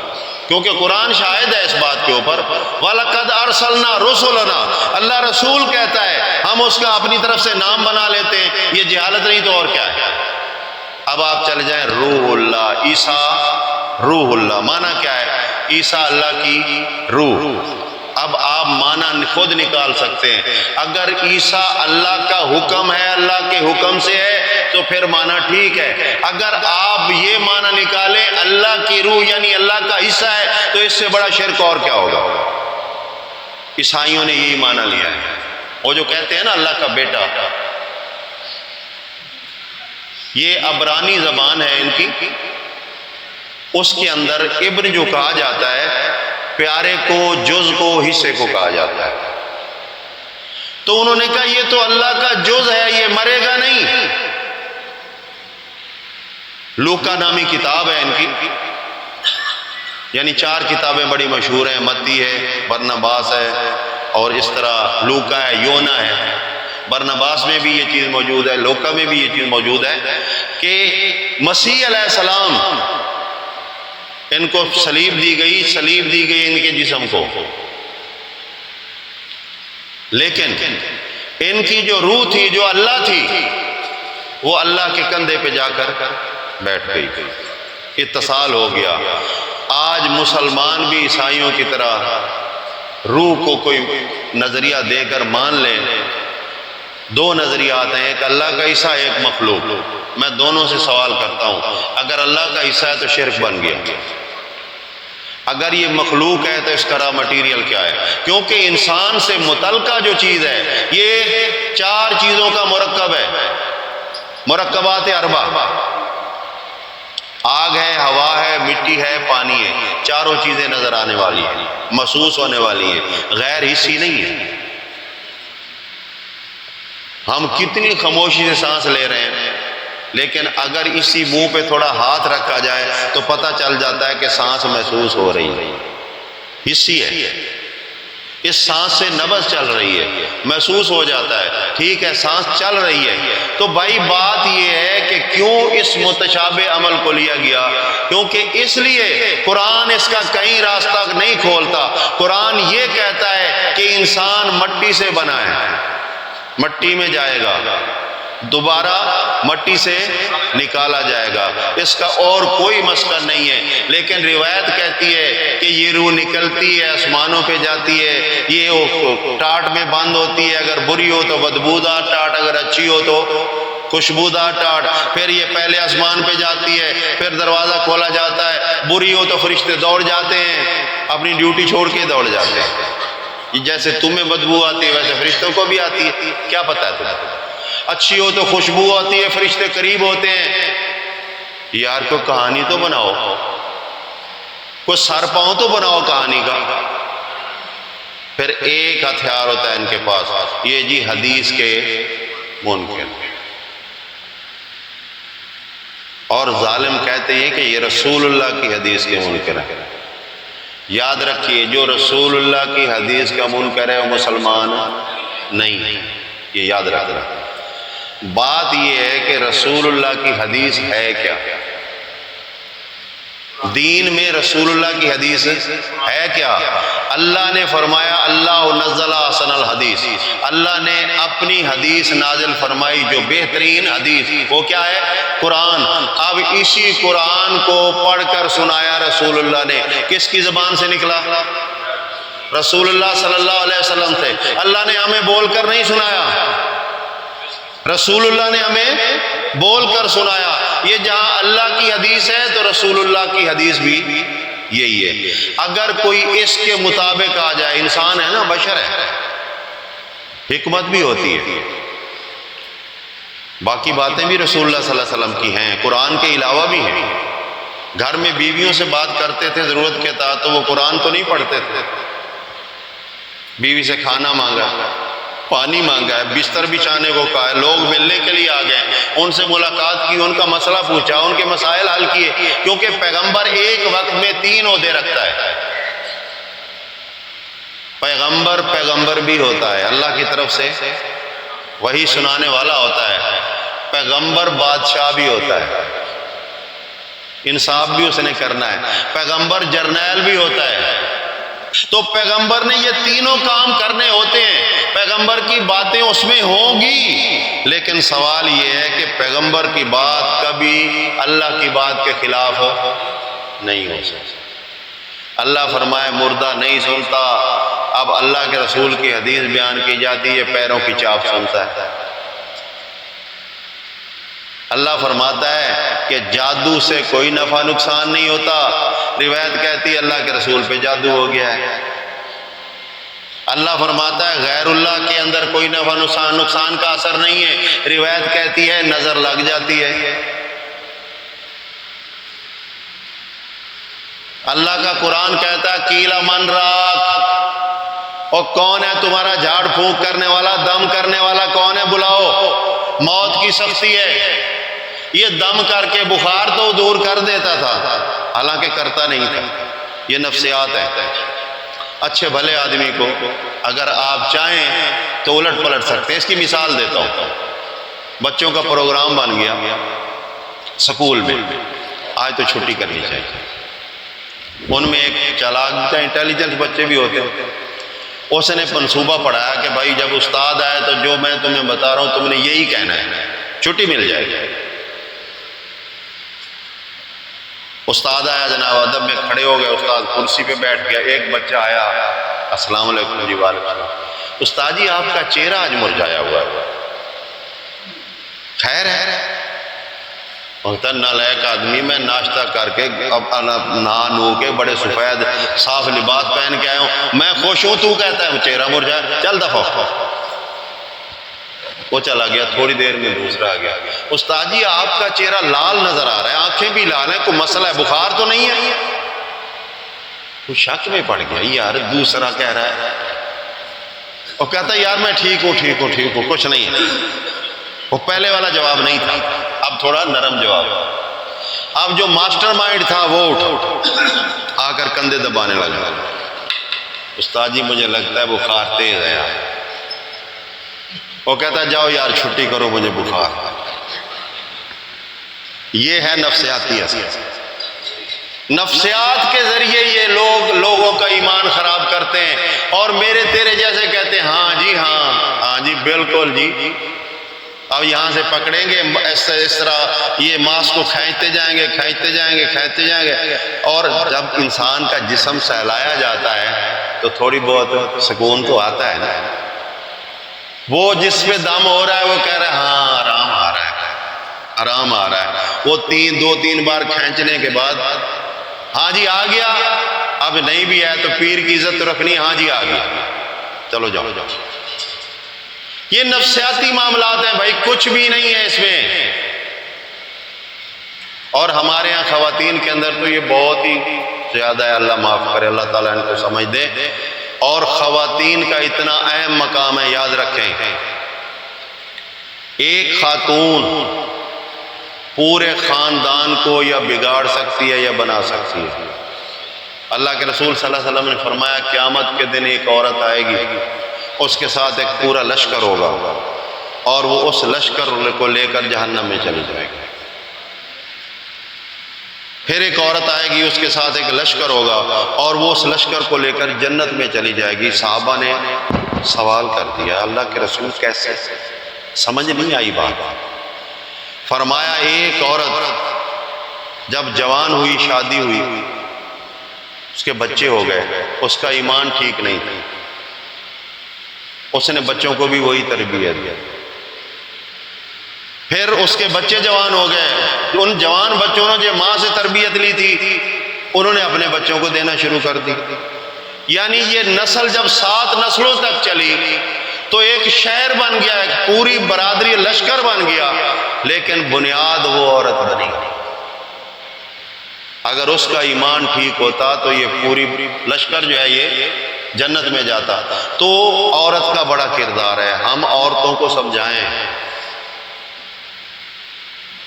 کیونکہ قرآن شاہد ہے اس بات کے اوپر۔ وَلَقَدْ أَرْسَلْنَا رُسُلَنَا، اللہ رسول کہتا ہے، ہم اس کا اپنی طرف سے نام بنا لیتے ہیں، یہ جہالت نہیں تو اور کیا ہے؟ اب آپ چل جائیں روح اللہ، عیسیٰ روح اللہ، معنی کیا ہے؟ عیسیٰ اللہ کی روح۔ اب آپ معنی خود نکال سکتے ہیں۔ اگر عیسیٰ اللہ کا حکم ہے، اللہ کے حکم سے ہے، تو پھر معنی ٹھیک ہے۔ اگر آپ یہ معنی نکالیں اللہ کی روح یعنی اللہ کا حصہ ہے، تو اس سے بڑا شرک اور کیا ہوگا؟ عیسائیوں نے یہی معنی لیا ہے، وہ جو کہتے ہیں نا اللہ کا بیٹا، یہ عبرانی زبان ہے ان کی، اس کے اندر ابن جو کہا جاتا ہے، پیارے کو، جز کو، حصے کو کہا جاتا ہے۔ تو انہوں نے کہا یہ تو اللہ کا جز ہے، یہ مرے گا نہیں۔ لوکا نامی کتاب ہے ان کی، یعنی 4 کتابیں بڑی مشہور ہیں، متی ہے، برنباس ہے، اور اس طرح لوکا ہے، یونا ہے۔ برنباس میں بھی یہ چیز موجود ہے، لوکا میں بھی یہ چیز موجود ہے کہ مسیح علیہ السلام، ان کو صلیب دی گئی ان کے جسم کو، لیکن ان کی جو روح تھی، جو اللہ تھی، وہ اللہ کے کندھے پہ جا کر بیٹھ گئی، اتصال ہو گیا۔ آج مسلمان بھی عیسائیوں کی طرح روح کو کوئی نظریہ دے کر مان لیں۔ 2 نظریات ہیں، ایک اللہ کا حصہ، ایک مخلوق۔ میں دونوں سے سوال کرتا ہوں، اگر اللہ کا حصہ ہے تو شرک بن گیا، اگر یہ مخلوق ہے تو اس کا را مٹیریل کیا ہے؟ کیونکہ انسان سے متعلقہ جو چیز ہے یہ 4 چیزوں کا مرکب ہے، مرکبات 4، آگ ہے، ہوا ہے، مٹی ہے، پانی ہے، چاروں چیزیں نظر آنے والی ہیں، محسوس ہونے والی ہیں، غیر حصی نہیں ہے۔ ہم کتنی خاموشی سے سانس لے رہے ہیں، لیکن اگر اسی منہ پہ تھوڑا ہاتھ رکھا جائے تو پتہ چل جاتا ہے کہ سانس محسوس ہو رہی ہے، حصی ہے، اس سانس سے نبض چل رہی ہے، محسوس ہو جاتا ہے، ٹھیک ہے، سانس چل رہی ہے۔ تو بھائی بات یہ ہے کہ کیوں اس متشابہ عمل کو لیا گیا؟ کیونکہ اس لیے قرآن اس کا کہیں راستہ نہیں کھولتا۔ قرآن یہ کہتا ہے کہ انسان مٹی سے بنا ہے، مٹی میں جائے گا، دوبارہ مٹی سے نکالا جائے گا، اس کا اور کوئی مسئلہ نہیں ہے۔ لیکن روایت کہتی ہے کہ یہ روح نکلتی ہے، آسمانوں پہ جاتی ہے، یہ ٹاٹ میں بند ہوتی ہے، اگر بری ہو تو بدبودار ٹاٹ، اگر اچھی ہو تو خوشبودار ٹاٹ، پھر یہ پہلے آسمان پہ جاتی ہے، پھر دروازہ کھولا جاتا ہے، بری ہو تو فرشتے دوڑ جاتے ہیں، اپنی ڈیوٹی چھوڑ کے دوڑ جاتے ہیں۔ جیسے تمہیں بدبو آتی ہے ویسے فرشتوں کو بھی آتی ہے، کیا پتہ ہے تمہیں؟ اچھی ہو تو خوشبو آتی ہے، فرشتے قریب ہوتے ہیں۔ یار کوئی کہانی تو بناؤ، کوئی سر پاؤں تو بناؤ کہانی کا۔ پھر ایک ہتھیار ہوتا ہے ان کے پاس، یہ جی حدیث کے منکر، اور ظالم کہتے ہیں کہ یہ رسول اللہ کی حدیث کے منکر ہے۔ یاد رکھیے، جو رسول اللہ کی حدیث کا منکر ہے وہ مسلمان نہیں، یہ یاد رکھنا۔ بات یہ ہے کہ رسول اللہ کی حدیث ہے کیا؟ دین میں رسول اللہ کی حدیث ہے کیا؟ اللہ نے فرمایا اللہ نزل احسن الحدیث، اللہ نے اپنی حدیث نازل فرمائی جو بہترین حدیث، وہ کیا ہے؟ قرآن۔ اب اسی قرآن کو پڑھ کر سنایا رسول اللہ نے، کس کی زبان سے نکلا؟ رسول اللہ صلی اللہ علیہ وسلم سے۔ اللہ نے ہمیں بول کر نہیں سنایا، رسول اللہ نے ہمیں بول کر سنایا۔ یہ جہاں اللہ کی حدیث ہے تو رسول اللہ کی حدیث بھی یہی ہے۔ اگر کوئی اس کے مطابق آ جائے، انسان ہے نا، بشر ہے، حکمت بھی ہوتی ہے، باقی باتیں بھی رسول اللہ صلی اللہ علیہ وسلم کی ہیں، قرآن کے علاوہ بھی ہیں۔ گھر میں بیویوں سے بات کرتے تھے ضرورت کے تحت، تو وہ قرآن تو نہیں پڑھتے تھے، بیوی سے کھانا مانگا، پانی مانگا ہے، بستر بچھانے کو کہا ہے، لوگ ملنے کے لیے آ گئے، ان سے ملاقات کی، ان کا مسئلہ پوچھا، ان کے مسائل حل کیے، کیونکہ پیغمبر ایک وقت میں 3 عہدے رکھتا ہے۔ پیغمبر بھی ہوتا ہے، اللہ کی طرف سے وہی سنانے والا ہوتا ہے، پیغمبر بادشاہ بھی ہوتا ہے، انصاف بھی اس نے کرنا ہے، پیغمبر جرنیل بھی ہوتا ہے۔ تو پیغمبر نے یہ تینوں کام کرنے ہوتے ہیں، پیغمبر کی باتیں اس میں ہوں گی، لیکن سوال یہ ہے کہ پیغمبر کی بات کبھی اللہ کی بات کے خلاف نہیں ہو سکتی۔ اللہ فرمائے مردہ نہیں سنتا، اب اللہ کے رسول کی حدیث بیان کی جاتی ہے، پیروں کی چاپ سنتا ہے۔ اللہ فرماتا ہے کہ جادو سے کوئی نفع نقصان نہیں ہوتا، روایت کہتی ہے اللہ کے رسول پہ جادو ہو گیا ہے۔ اللہ فرماتا ہے غیر اللہ کے اندر کوئی نفع نقصان کا اثر نہیں ہے، روایت کہتی ہے نظر لگ جاتی ہے۔ اللہ کا قرآن کہتا ہے قیل من راق، اور کون ہے تمہارا جھاڑ پھونک کرنے والا، دم کرنے والا کون ہے؟ بلاؤ۔ موت کی سختی ہے، یہ دم کر کے بخار تو دور کر دیتا تھا، حالانکہ کرتا نہیں تھا، یہ نفسیات ہے۔ اچھے بھلے آدمی کو اگر آپ چاہیں تو الٹ پلٹ سکتے ہیں۔ اس کی مثال دیتا ہوں، بچوں کا پروگرام بن گیا سکول میں، آج تو چھٹی کرنی چاہیے، ان میں ایک چالاک انٹیلیجنٹ بچے بھی ہوتے ہیں، اس نے منصوبہ پڑھایا کہ بھائی جب استاد آئے تو جو میں تمہیں بتا رہا ہوں تم نے یہی کہنا ہے، چھٹی مل جائے گی۔ استاد آیا، جناب ادب میں کھڑے ہو گئے، استاد کرسی پہ بیٹھ گیا، ایک بچہ آیا، السلام علیکم جی، وعلیکم السلام، استاد جی آپ کا چہرہ آج مرجھایا ہوا ہے، خیر ہے؟ بہت نالائق آدمی، میں ناشتہ کر کے نہا نو کے بڑے سفید صاف لباس پہن کے آیا ہوں، میں خوش ہوں، تو کہتا ہے چہرہ مرجھایا، چل دفعہ۔ وہ چلا گیا، تھوڑی دیر میں دوسرا آ گیا، استاد جی آپ کا چہرہ لال نظر آ رہا ہے، آنکھیں بھی لال ہیں، کوئی مسئلہ ہے، بخار تو نہیں ہے؟ وہ شک میں پڑ گیا، یار دوسرا کہہ رہا ہے، وہ کہتا ہے یار میں ٹھیک ہوں، کچھ نہیں ہے۔ وہ پہلے والا جواب نہیں تھا، اب تھوڑا نرم جواب۔ اب جو ماسٹر مائنڈ تھا وہ اٹھ آ کر کندھے دبانے لگا، استاد جی مجھے لگتا ہے بخار تیز ہے یار۔ وہ کہتا ہے جاؤ یار چھٹی کرو، مجھے بخار۔ یہ ہے نفسیاتی اثر، نفسیات کے ذریعے یہ لوگ لوگوں کا ایمان خراب کرتے ہیں، اور میرے تیرے جیسے کہتے ہیں ہاں جی بالکل جی، اب یہاں سے پکڑیں گے اس طرح یہ ماس کو کھینچتے جائیں گے اور جب انسان کا جسم سہلایا جاتا ہے تو تھوڑی بہت سکون تو آتا ہے نا. وہ جس پہ دم ہو رہا ہے وہ کہہ رہا ہے ہاں آرام آ رہا ہے. وہ دو تین بار کھینچنے کے بعد ہاں جی آ گیا. اب نہیں بھی ہے تو پیر کی عزت رکھنی, ہاں جی آ گیا, چلو جاؤ. یہ نفسیاتی معاملات ہیں بھائی, کچھ بھی نہیں ہے اس میں. اور ہمارے ہاں خواتین کے اندر تو یہ بہت ہی زیادہ ہے, اللہ معاف کرے, اللہ تعالیٰ ان کو سمجھ دے. اور خواتین کا اتنا اہم مقام ہے, یاد رکھیں, ایک خاتون پورے خاندان کو یا بگاڑ سکتی ہے یا بنا سکتی ہے. اللہ کے رسول صلی اللہ علیہ وسلم نے فرمایا قیامت کے دن ایک عورت آئے گی, اس کے ساتھ ایک پورا لشکر ہوگا اور وہ اس لشکر کو لے کر جہنم میں چلی جائے گی. پھر ایک عورت آئے گی, اس کے ساتھ ایک لشکر ہوگا اور وہ اس لشکر کو لے کر جنت میں چلی جائے گی. صحابہ نے سوال کر دیا اللہ کے رسول کیسے؟ سمجھ نہیں آئی بات. فرمایا ایک عورت جب جوان ہوئی, شادی ہوئی, اس کے بچے ہو گئے, اس کا ایمان ٹھیک نہیں تھا, اس نے بچوں کو بھی وہی تربیت دی. پھر اس کے بچے جوان ہو گئے, ان جوان بچوں نے جو ماں سے تربیت لی تھی انہوں نے اپنے بچوں کو دینا شروع کر دی. یعنی یہ نسل جب 7 نسلوں تک چلی تو ایک شہر بن گیا, ایک پوری برادری لشکر بن گیا, لیکن بنیاد وہ عورت بنی. اگر اس کا ایمان ٹھیک ہوتا تو یہ پوری لشکر جو ہے یہ جنت میں جاتا. تو عورت کا بڑا کردار ہے. ہم عورتوں کو سمجھائیں,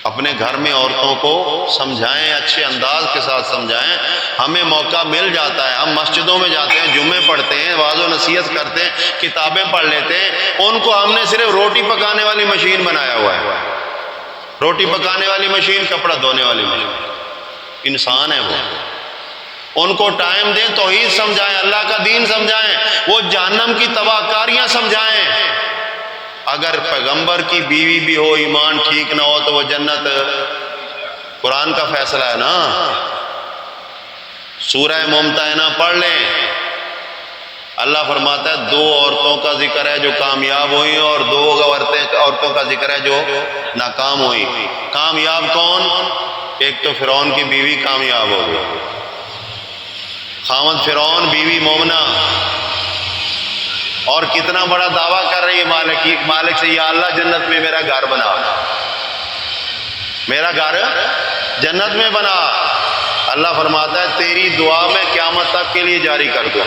اپنے گھر میں عورتوں کو سمجھائیں, اچھے انداز کے ساتھ سمجھائیں. ہمیں موقع مل جاتا ہے, ہم مسجدوں میں جاتے ہیں, جمعے پڑھتے ہیں, واعظ و نصیحت کرتے ہیں, کتابیں پڑھ لیتے ہیں. ان کو ہم نے صرف روٹی پکانے والی مشین بنایا ہوا ہے. روٹی پکانے والی مشین, کپڑا دھونے والی مشین. انسان ہے وہ. ان کو ٹائم دیں, توحید سمجھائیں, اللہ کا دین سمجھائیں, وہ جہنم کی تباہ کاریاں سمجھائیں. اگر پیغمبر کی بیوی بھی ہو, ایمان ٹھیک نہ ہو تو وہ جنت, قرآن کا فیصلہ ہے نا. سورہ ممتحنہ پڑھ لیں, اللہ فرماتا ہے 2 عورتوں کا ذکر ہے جو کامیاب ہوئی اور 2 عورتوں کا ذکر ہے جو ناکام ہوئی. کامیاب کون؟ ایک تو فرعون کی بیوی کامیاب ہو گئی, خامد فرعون, بیوی مومنہ, اور کتنا بڑا دعویٰ کر رہی ہے مالک سے, یا اللہ جنت میں میرا گھر بنا, میرا گھر جنت میں بنا. اللہ فرماتا ہے تیری دعا میں قیامت تک کے لیے جاری کر دوں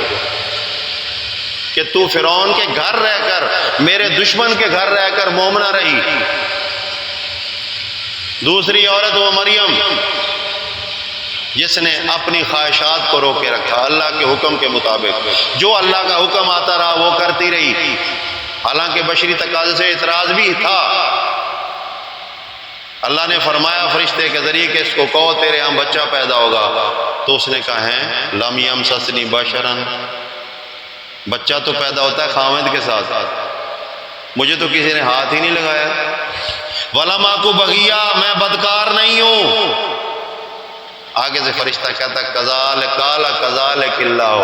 کہ تو فرعون کے گھر رہ کر, میرے دشمن کے گھر رہ کر مومنہ رہی. دوسری عورت وہ مریم جس نے اپنی خواہشات کو روکے رکھا, اللہ کے حکم کے مطابق جو اللہ کا حکم آتا رہا وہ کرتی رہی, حالانکہ بشری تقاضے سے اعتراض بھی تھا. اللہ نے فرمایا فرشتے کے ذریعے کہ اس کو کہو تیرے ہاں بچہ پیدا ہوگا, تو اس نے کہا ہے لم یمسسنی بشرا, بچہ تو پیدا ہوتا ہے خاوند کے ساتھ, مجھے تو کسی نے ہاتھ ہی نہیں لگایا. ولم اکو بغیا, میں بدکار نہیں ہوں. آگے سے فرشتہ کہتا کذالک قال کذالک اللہ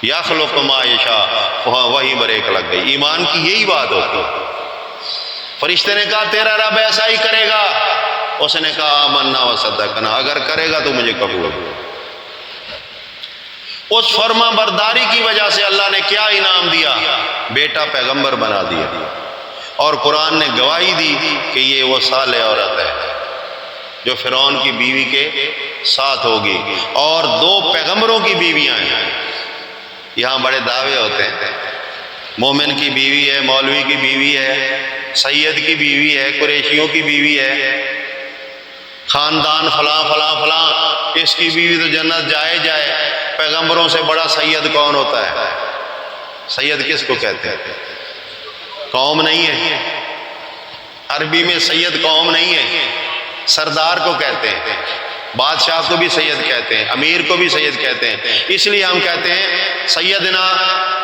یخلق ما یشاء, وہی بریک لگ گئی. ایمان کی یہی بات ہوتی. فرشتے نے کہا تیرا رب ایسا ہی کرے گا, اس نے کہا آمنا وصدقنا, اگر کرے گا تو مجھے قبول. اس فرما برداری کی وجہ سے اللہ نے کیا انعام دیا, بیٹا پیغمبر بنا دیا, اور قرآن نے گواہی دی کہ یہ وہ صالح عورت ہے جو فرعون کی بیوی کے ساتھ ہوگی. اور 2 پیغمبروں کی بیویاں ہیں. یہاں بڑے دعوے ہوتے ہیں, مومن کی بیوی ہے, مولوی کی بیوی ہے, سید کی بیوی ہے, قریشیوں کی بیوی ہے, خاندان فلاں فلاں فلاں, اس کی بیوی تو جنت جائے. پیغمبروں سے بڑا سید کون ہوتا ہے؟ سید کس کو کہتے ہیں؟ قوم نہیں ہے. عربی میں سید قوم نہیں ہے, سردار کو کہتے ہیں, بادشاہ کو بھی سید کہتے ہیں, امیر کو بھی سید کہتے ہیں. اس لیے ہم کہتے ہیں سیدنا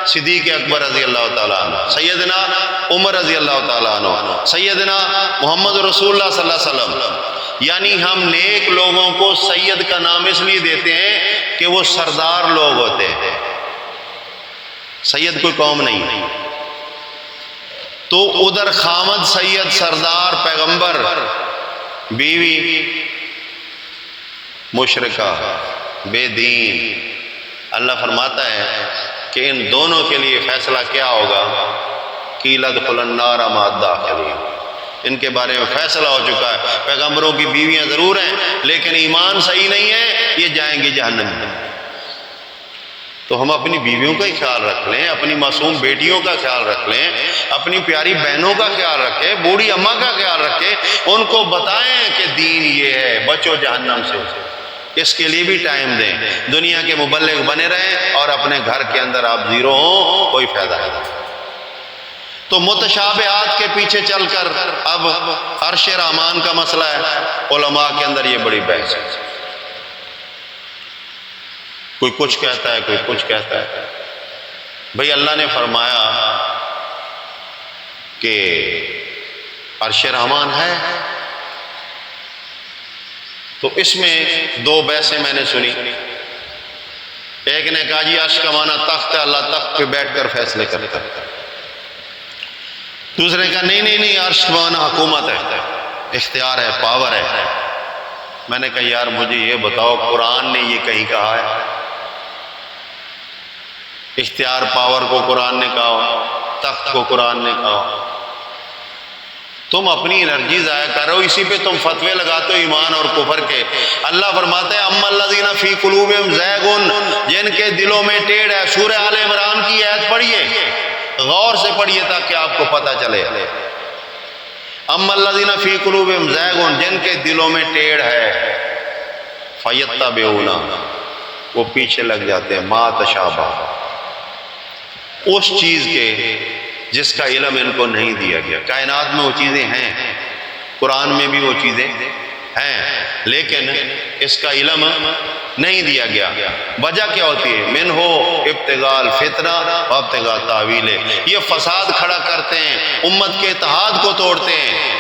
صدیق اکبر رضی اللہ تعالیٰ عنہ، سیدنا عمر رضی اللہ تعالیٰ عنہ، سیدنا محمد رسول اللہ صلی اللہ علیہ وسلم۔ یعنی ہم نیک لوگوں کو سید کا نام اس لیے دیتے ہیں کہ وہ سردار لوگ ہوتے ہیں، سید کوئی قوم نہیں۔ تو ادھر خامد سید، سردار، پیغمبر، بیوی مشرکہ، بے دین۔ اللہ فرماتا ہے کہ ان دونوں کے لیے فیصلہ کیا ہوگا؟ قیل ادخلوا النار مع الداخلین۔ ان کے بارے میں فیصلہ ہو چکا ہے۔ پیغمبروں کی بیویاں ضرور ہیں لیکن ایمان صحیح نہیں ہے، یہ جائیں گی جہنم میں۔ تو ہم اپنی بیویوں کا ہی خیال رکھ لیں، اپنی معصوم بیٹیوں کا خیال رکھ لیں، اپنی پیاری بہنوں کا خیال رکھیں، بوڑھی اماں کا خیال رکھیں، ان کو بتائیں کہ دین یہ ہے، بچو جہنم سے۔ اس کے لیے بھی ٹائم دیں۔ دنیا کے مبلغ بنے رہیں اور اپنے گھر کے اندر آپ زیرو ہوں، کوئی فائدہ نہیں۔ تو متشابہات کے پیچھے چل کر اب عرش رحمان کا مسئلہ ہے، علماء کے اندر یہ بڑی بحث ہے۔ کوئی کچھ کہتا ہے، کوئی کچھ کہتا ہے۔ بھئی اللہ نے فرمایا کہ عرش رحمان ہے، تو اس میں دو بحثیں میں نے سنی۔ ایک نے کہا جی عرش کا معنی تخت ہے، اللہ تخت پہ بیٹھ کر فیصلے کرتا ہے۔ دوسرے نے کہا نہیں، عرش کا معنی حکومت ہے، اختیار ہے، پاور ہے۔ میں نے کہا یار مجھے یہ بتاؤ قرآن نے یہ کہیں کہا ہے؟ اختیار پاور کو قرآن نے کہا، تخت کو قرآن نے کہا۔ تم اپنی انرجی ضائع کرو، اسی پہ تم فتوے لگاتے ہو ایمان اور کفر کے۔ اللہ فرماتا ہے اما الذین فی قلوبہم زیغ، جن کے دلوں میں ٹیڑھ ہے۔ سورہ آل عمران کی آیت پڑھیے، غور سے پڑھیے تاکہ آپ کو پتہ چلے۔ اما الذین فی قلوبہم زیغ، جن کے دلوں میں ٹیڑھ ہے، فیتبعون، وہ پیچھے لگ جاتے ہیں، ما تشابہ، اس چیز کے جس کا علم ان کو نہیں دیا گیا۔ کائنات میں وہ چیزیں ہیں، قرآن میں بھی وہ چیزیں ہیں، لیکن اس کا علم نہیں دیا گیا۔ وجہ کیا ہوتی ہے؟ من ہو ابتغاء الفتنہ و ابتغاء تاویل، یہ فساد کھڑا کرتے ہیں، امت کے اتحاد کو توڑتے ہیں،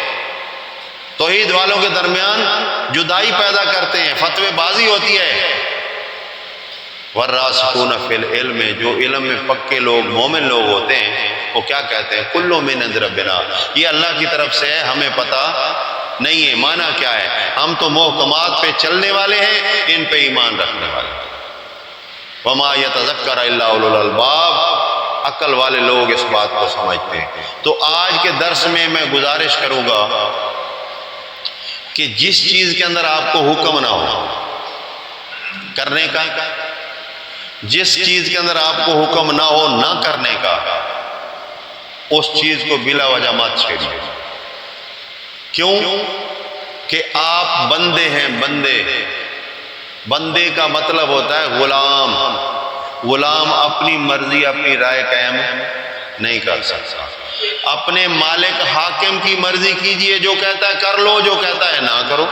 توحید والوں کے درمیان جدائی پیدا کرتے ہیں، فتوے بازی ہوتی ہے۔ والراسخون فی العلم، جو علم میں پکے لوگ، مومن لوگ ہوتے ہیں، وہ کیا کہتے ہیں؟ کل من عند ربنا، یہ اللہ کی طرف سے ہے، ہمیں پتہ نہیں ہے۔ معنی کیا ہے؟ ہم تو محکمات پہ چلنے والے ہیں، ان پہ ایمان رکھنے والے ہیں۔ وما یتذکر الا اولو الالباب، عقل والے لوگ اس بات کو سمجھتے ہیں۔ تو آج کے درس میں گزارش کروں گا کہ جس چیز کے اندر آپ کو حکم نہ ہو کرنے کا، جس چیز کے اندر آپ کو حکم نہ ہو نہ کرنے کا، اس چیز کو بلا وجہ مت چھیڑیے۔ کیوں؟ کہ آپ بندے ہیں، بندے۔ بندے کا مطلب ہوتا ہے غلام۔ غلام اپنی مرضی، اپنی رائے قائم نہیں کر سکتا۔ اپنے مالک حاکم کی مرضی کیجئے، جو کہتا ہے کر لو، جو کہتا ہے نہ کرو۔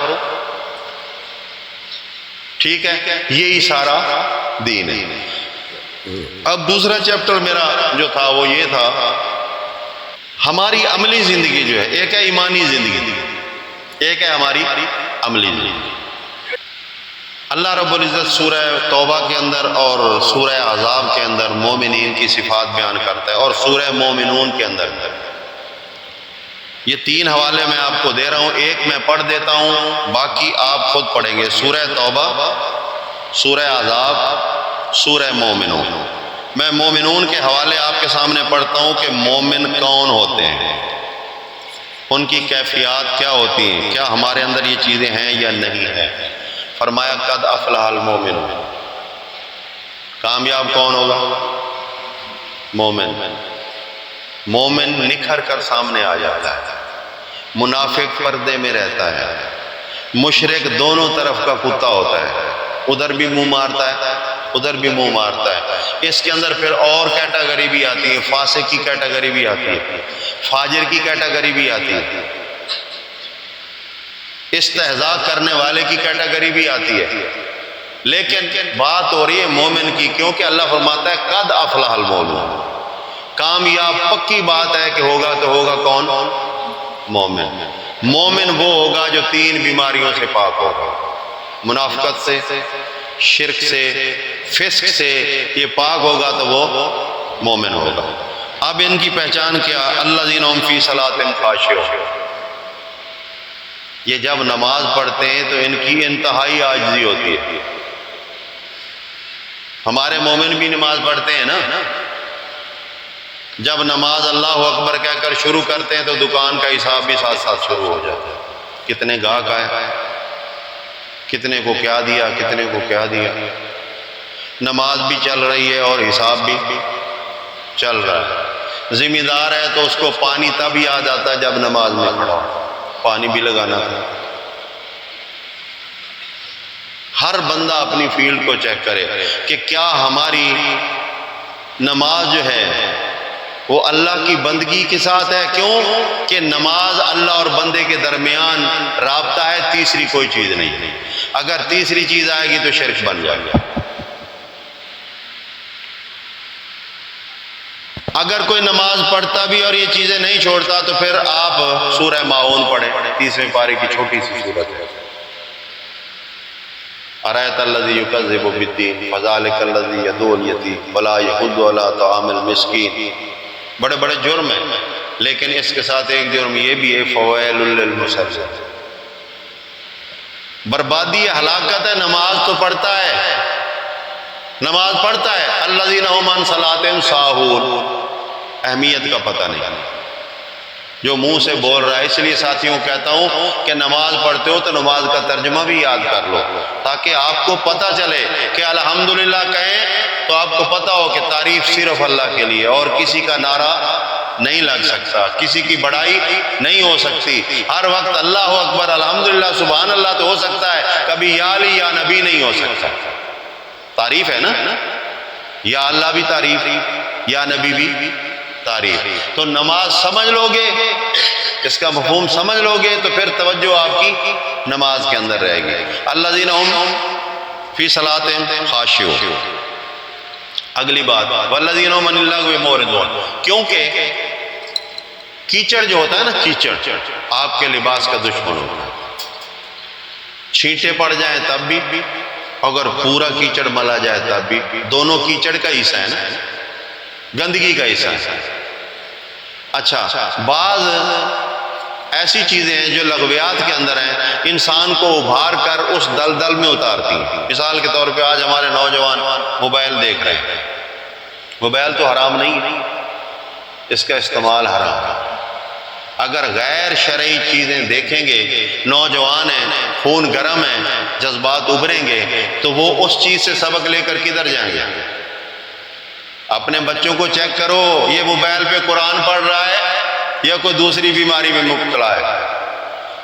ٹھیک ہے، یہی سارا دین ہے۔ اب دوسرا چیپٹر میرا جو تھا وہ یہ تھا، ہماری عملی زندگی جو ہے، ایک ہے ایمانی زندگی، ایک ہے ہماری عملی زندگی۔ اللہ رب العزت سورہ توبہ کے اندر اور سورہ احزاب کے اندر مومنین کی صفات بیان کرتا ہے، اور سورہ مومنون کے اندر یہ تین حوالے میں آپ کو دے رہا ہوں، ایک میں پڑھ دیتا ہوں، باقی آپ خود پڑھیں گے۔ سورہ توبہ، سورہ احزاب، سورہ مومنون۔ میں مومنون کے حوالے آپ کے سامنے پڑھتا ہوں کہ مومن کون ہوتے ہیں، ان کی کیفیات کیا ہوتی ہیں، کیا ہمارے اندر یہ چیزیں ہیں یا نہیں ہیں۔ فرمایا قد افلح المومنون، کامیاب کون ہوگا؟ مومن۔ مومن نکھر کر سامنے آ جاتا ہے، منافق پردے میں رہتا ہے، مشرک دونوں طرف کا کتا ہوتا ہے، ادھر بھی منہ مارتا ہے، ادھر بھی منہ مارتا ہے۔ اس کے اندر پھر اور کیٹیگری بھی آتی ہے، فاسق کی کیٹیگری بھی آتی ہے، فاجر کی کیٹیگری بھی آتی ہے، استہزاء کرنے والے کی کیٹیگری بھی آتی ہے۔ لیکن بات ہو رہی ہے مومن کی، کیونکہ اللہ فرماتا ہے قد افلح المومنون، کامیاب پکی بات ہے کہ ہوگا تو ہوگا کون؟ مومن۔ مومن وہ ہوگا جو 3 بیماریوں سے پاک ہوگا، منافقت سے، شرک سے، فسق سے، یہ پاک ہوگا تو وہ مومن ہوگا۔ اب ان کی پہچان کیا؟ الذین هم فی صلاتہم خاشعون، یہ جب نماز پڑھتے ہیں تو ان کی انتہائی عاجزی ہوتی ہے۔ ہمارے مومن بھی نماز پڑھتے ہیں نا، جب نماز اللہ اکبر کہہ کر شروع کرتے ہیں تو دکان کا حساب بھی ساتھ ساتھ شروع ہو جاتا ہے، کتنے گاہک آئے، کتنے کو کیا دیا، کتنے کو کیا دیا۔ نماز بھی چل رہی ہے اور حساب بھی چل رہا ہے۔ ذمہ دار ہے تو اس کو پانی تب یاد آتا ہے جب نماز میں کھڑا ہو، پانی بھی لگانا تھا۔ ہر بندہ اپنی فیلڈ کو چیک کرے کہ کیا ہماری نماز جو ہے وہ اللہ کی بندگی کے ساتھ ہے۔ کیوں کہ نماز اللہ اور بندے کے درمیان رابطہ ہے، تیسری کوئی چیز نہیں۔ اگر تیسری چیز آئے گی تو شرک بن جائے گا۔ اگر کوئی نماز پڑھتا بھی اور یہ چیزیں نہیں چھوڑتا تو پھر آپ سورہ ماعون پڑھیں، 30ویں پارے کی چھوٹی سی سورت ہے۔ ارأیت الذی یکذب بالدین فذلک الذی یدعو الیتیم ولا یحض علی طعام المسکین۔ بڑے بڑے جرم ہیں، لیکن اس کے ساتھ ایک جرم یہ بھی ہے، فویل للمصلین، بربادی ہے، ہلاکت ہے۔ نماز تو پڑھتا ہے، نماز پڑھتا ہے، الذین هم عن صلاتہم ساہون، اہمیت کا پتہ نہیں، جو منہ سے بول رہا ہے۔ اس لیے ساتھیوں کہتا ہوں کہ نماز پڑھتے ہو تو نماز کا ترجمہ بھی یاد کر لو، تاکہ آپ کو پتہ چلے کہ الحمدللہ کہیں تو آپ کو پتہ ہو کہ تعریف صرف اللہ کے لیے، اور کسی کا نعرہ نہیں لگ سکتا، کسی کی بڑائی نہیں ہو سکتی۔ ہر وقت اللہ اکبر الحمدللہ سبحان اللہ تو ہو سکتا ہے، کبھی یا علی یا نبی نہیں ہو سکتا۔ تعریف ہے نا، یا اللہ بھی تعریف، یا نبی بھی تعریف۔ تو نماز سمجھ لو گے، اس کا مفہوم سمجھ لو گے تو پھر توجہ آپ کی نماز کے اندر رہے گی۔ الذین هم فی صلاتہم خاشعون۔ اگلی بات، والذین هم عن اللغو معرضون، کیونکہ کیچڑ جو ہوتا ہے نا، کیچڑ آپ کے لباس کا دشمن ہوتا ہے۔ چھینٹے پڑ جائیں تب بھی، اگر پورا کیچڑ ملا جائے تب بھی، دونوں کیچڑ کا حصہ ہے نا، گندگی کا حصہ ہے۔ اچھا، بعض ایسی چیزیں ہیں جو لغویات کے اندر ہیں، انسان کو ابھار کر اس دلدل میں اتارتی ہیں۔ مثال کے طور پہ آج ہمارے نوجوان موبائل دیکھ رہے ہیں، موبائل تو حرام نہیں، اس کا استعمال حرام ہے۔ اگر غیر شرعی چیزیں دیکھیں گے، نوجوان ہیں، خون گرم ہے، جذبات ابھریں گے، تو وہ اس چیز سے سبق لے کر کدھر جائیں گے؟ اپنے بچوں کو چیک کرو، یہ موبائل پہ قرآن پڑھ رہا ہے یا کوئی دوسری بیماری میں مبتلا ہے۔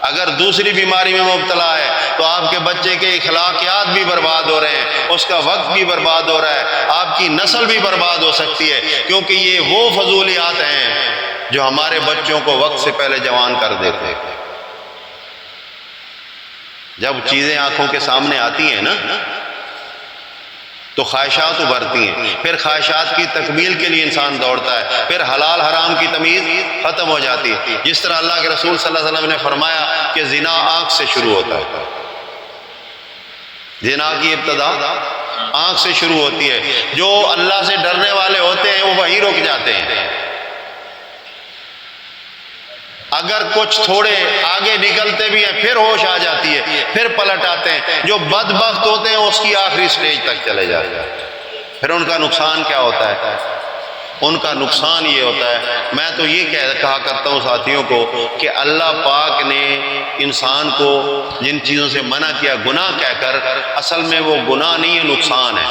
اگر دوسری بیماری میں مبتلا ہے تو آپ کے بچے کے اخلاقیات بھی برباد ہو رہے ہیں، اس کا وقت بھی برباد ہو رہا ہے، آپ کی نسل بھی برباد ہو سکتی ہے، کیونکہ یہ وہ فضولیات ہیں جو ہمارے بچوں کو وقت سے پہلے جوان کر دیتے ہیں۔ جب چیزیں آنکھوں کے سامنے آتی ہیں نا تو خواہشات ابھرتی ہیں، پھر خواہشات کی تکمیل کے لیے انسان دوڑتا ہے، پھر حلال حرام کی تمیز ختم ہو جاتی ہے۔ جس طرح اللہ کے رسول صلی اللہ علیہ وسلم نے فرمایا کہ زنا آنکھ سے شروع ہوتا ہے، زنا کی ابتدا آنکھ سے شروع ہوتی ہے۔ جو اللہ سے ڈرنے والے ہوتے ہیں وہ وہیں رک جاتے ہیں، اگر کچھ تھوڑے آگے نکلتے بھی ہیں پھر ہوش آ جاتی ہے، پھر پلٹ آتے ہیں۔ جو بدبخت ہوتے ہیں اس کی آخری سٹیج تک چلے جاتے ہیں، پھر ان کا نقصان کیا ہوتا ہے؟ ان کا نقصان یہ ہوتا ہے، میں تو یہ کہا کرتا ہوں ساتھیوں کو کہ اللہ پاک نے انسان کو جن چیزوں سے منع کیا گناہ کہہ کر، اصل میں وہ گناہ نہیں ہے، نقصان ہے۔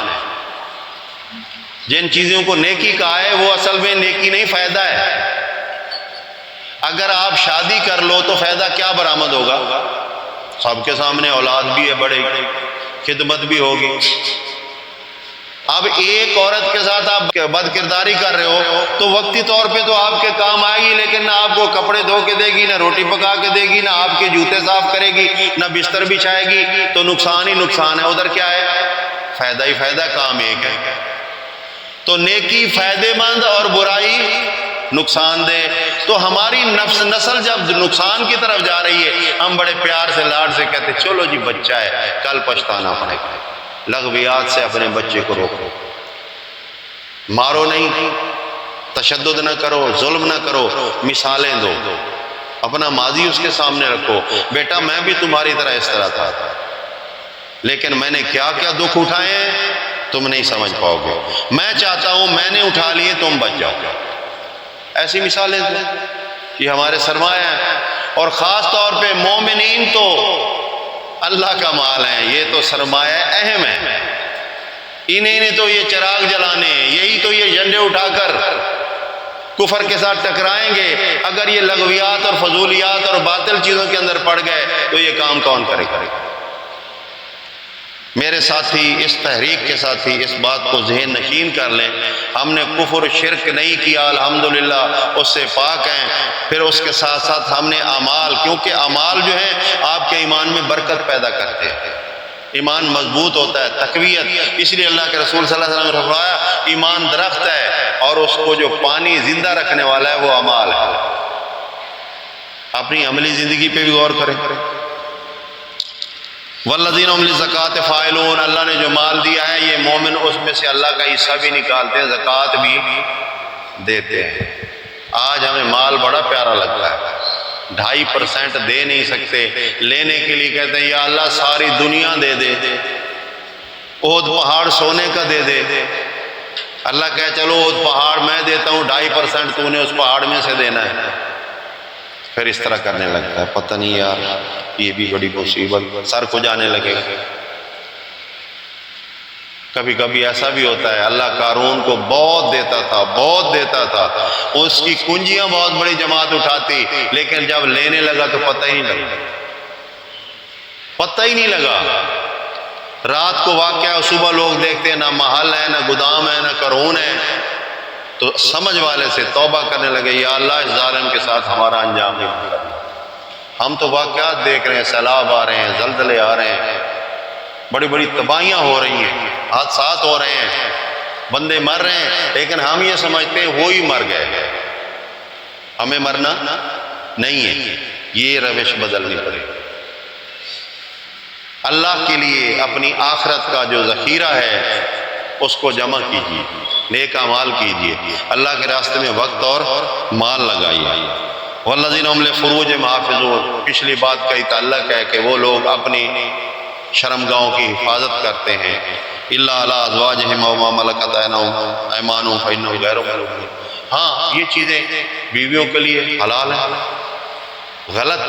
جن چیزوں کو نیکی کہا ہے وہ اصل میں نیکی نہیں، فائدہ ہے۔ اگر آپ شادی کر لو تو فائدہ کیا برآمد ہوگا؟ سب کے سامنے اولاد بھی ہے، بڑے خدمت بھی ہوگی۔ اب ایک عورت کے ساتھ آپ بد کرداری کر رہے ہو تو وقتی طور پہ تو آپ کے کام آئے گی، لیکن نہ آپ کو کپڑے دھو کے دے گی، نہ روٹی پکا کے دے گی، نہ آپ کے جوتے صاف کرے گی، نہ بستر بچھائے گی، تو نقصان ہی نقصان ہے۔ ادھر کیا ہے؟ فائدہ ہی فائدہ، کام ایک ہے۔ تو نیکی فائدے مند اور برائی نقصان دہ۔ تو ہماری نسل جب نقصان کی طرف جا رہی ہے، ہم بڑے پیار سے لاڈ سے کہتے چلو جی بچہ ہے، کل پچھتانا پڑے گا۔ لغویات سے اپنے بچے کو روکو، مارو نہیں، تشدد نہ کرو، ظلم نہ کرو، مثالیں دو، اپنا ماضی اس کے سامنے رکھو، بیٹا میں بھی تمہاری طرح اس طرح تھا، لیکن میں نے کیا کیا دکھ اٹھائے ہیں تم نہیں سمجھ پاؤ گے، میں چاہتا ہوں میں نے اٹھا لیے تم بچ جاؤ۔ ایسی مثالیں دیں، یہ ہمارے سرمایہ ہیں، اور خاص طور پہ مومنین تو اللہ کا مال ہے، یہ تو سرمایہ اہم ہے، انہیں نے تو یہ چراغ جلانے ہیں، یہی تو یہ جھنڈے اٹھا کر کفر کے ساتھ ٹکرائیں گے۔ اگر یہ لغویات اور فضولیات اور باطل چیزوں کے اندر پڑ گئے تو یہ کام کون کرے گا؟ میرے ساتھی، اس تحریک کے ساتھی اس بات کو ذہن نشین کر لیں، ہم نے کفر شرک نہیں کیا، الحمدللہ اس سے پاک ہیں، پھر اس کے ساتھ ساتھ ہم نے اعمال، کیونکہ اعمال جو ہیں آپ کے ایمان میں برکت پیدا کرتے ہیں، ایمان مضبوط ہوتا ہے، تقویت۔ اس لیے اللہ کے رسول صلی اللہ علیہ وسلم نے فرمایا ایمان درخت ہے اور اس کو جو پانی زندہ رکھنے والا ہے وہ اعمال ہے۔ اپنی عملی زندگی پہ بھی غور کریں۔ والذین هم للزکاۃ فاعلون، اللہ نے جو مال دیا ہے یہ مومن اس میں سے اللہ کا حصہ بھی نکالتے ہیں، زکوٰۃ بھی دیتے ہیں۔ آج ہمیں مال بڑا پیارا لگتا ہے، 2.5% دے نہیں سکتے، لینے کے لیے کہتے ہیں یا اللہ ساری دنیا دے دے، احد پہاڑ سونے کا دے دے۔ اللہ کہے چلو احد پہاڑ میں دیتا ہوں، 2.5% تو نے اس پہاڑ میں سے دینا ہے۔ پھر اس طرح کرنے لگتا ہے، پتہ نہیں یار یہ بھی بڑی مصیبت، سر کو جانے لگے گا۔ کبھی کبھی ایسا بھی ہوتا ہے، اللہ قارون کو بہت دیتا تھا، بہت دیتا تھا، اس کی کنجیاں بہت بڑی جماعت اٹھاتی، لیکن جب لینے لگا تو پتہ ہی نہیں لگا، پتہ ہی نہیں لگا۔ رات کو واقعہ صبح لوگ دیکھتے ہیں نہ محل ہے، نہ گودام ہے، نہ قارون ہے، تو سمجھ والے سے توبہ کرنے لگے یا اللہ اس ظالم کے ساتھ ہمارا انجام نہیں کرنا۔ ہم تو واقعات دیکھ رہے ہیں، سیلاب آ رہے ہیں، زلزلے آ رہے ہیں، بڑی بڑی تباہیاں ہو رہی ہیں، حادثات ہو رہے ہیں، بندے مر رہے ہیں، لیکن ہم یہ سمجھتے ہیں وہی مر گئے، ہمیں مرنا نہیں ہے۔ یہ روش بدلنی پڑے گی۔ اللہ کے لیے اپنی آخرت کا جو ذخیرہ ہے اس کو جمع کیجیے، نیک اعمال کیجیے، اللہ کے راستے میں وقت اور مال لگائیے۔ والذین هم لفروجہم حافظون، پچھلی بات کا ہی تعلق ہے کہ وہ لوگ اپنی شرمگاہوں کی حفاظت کرتے ہیں، الا علی ازواجہم او ما ملکت ایمانہم فانہم غیر ملومین۔ ہاں یہ چیزیں بیویوں کے لیے حلال ہیں، غلط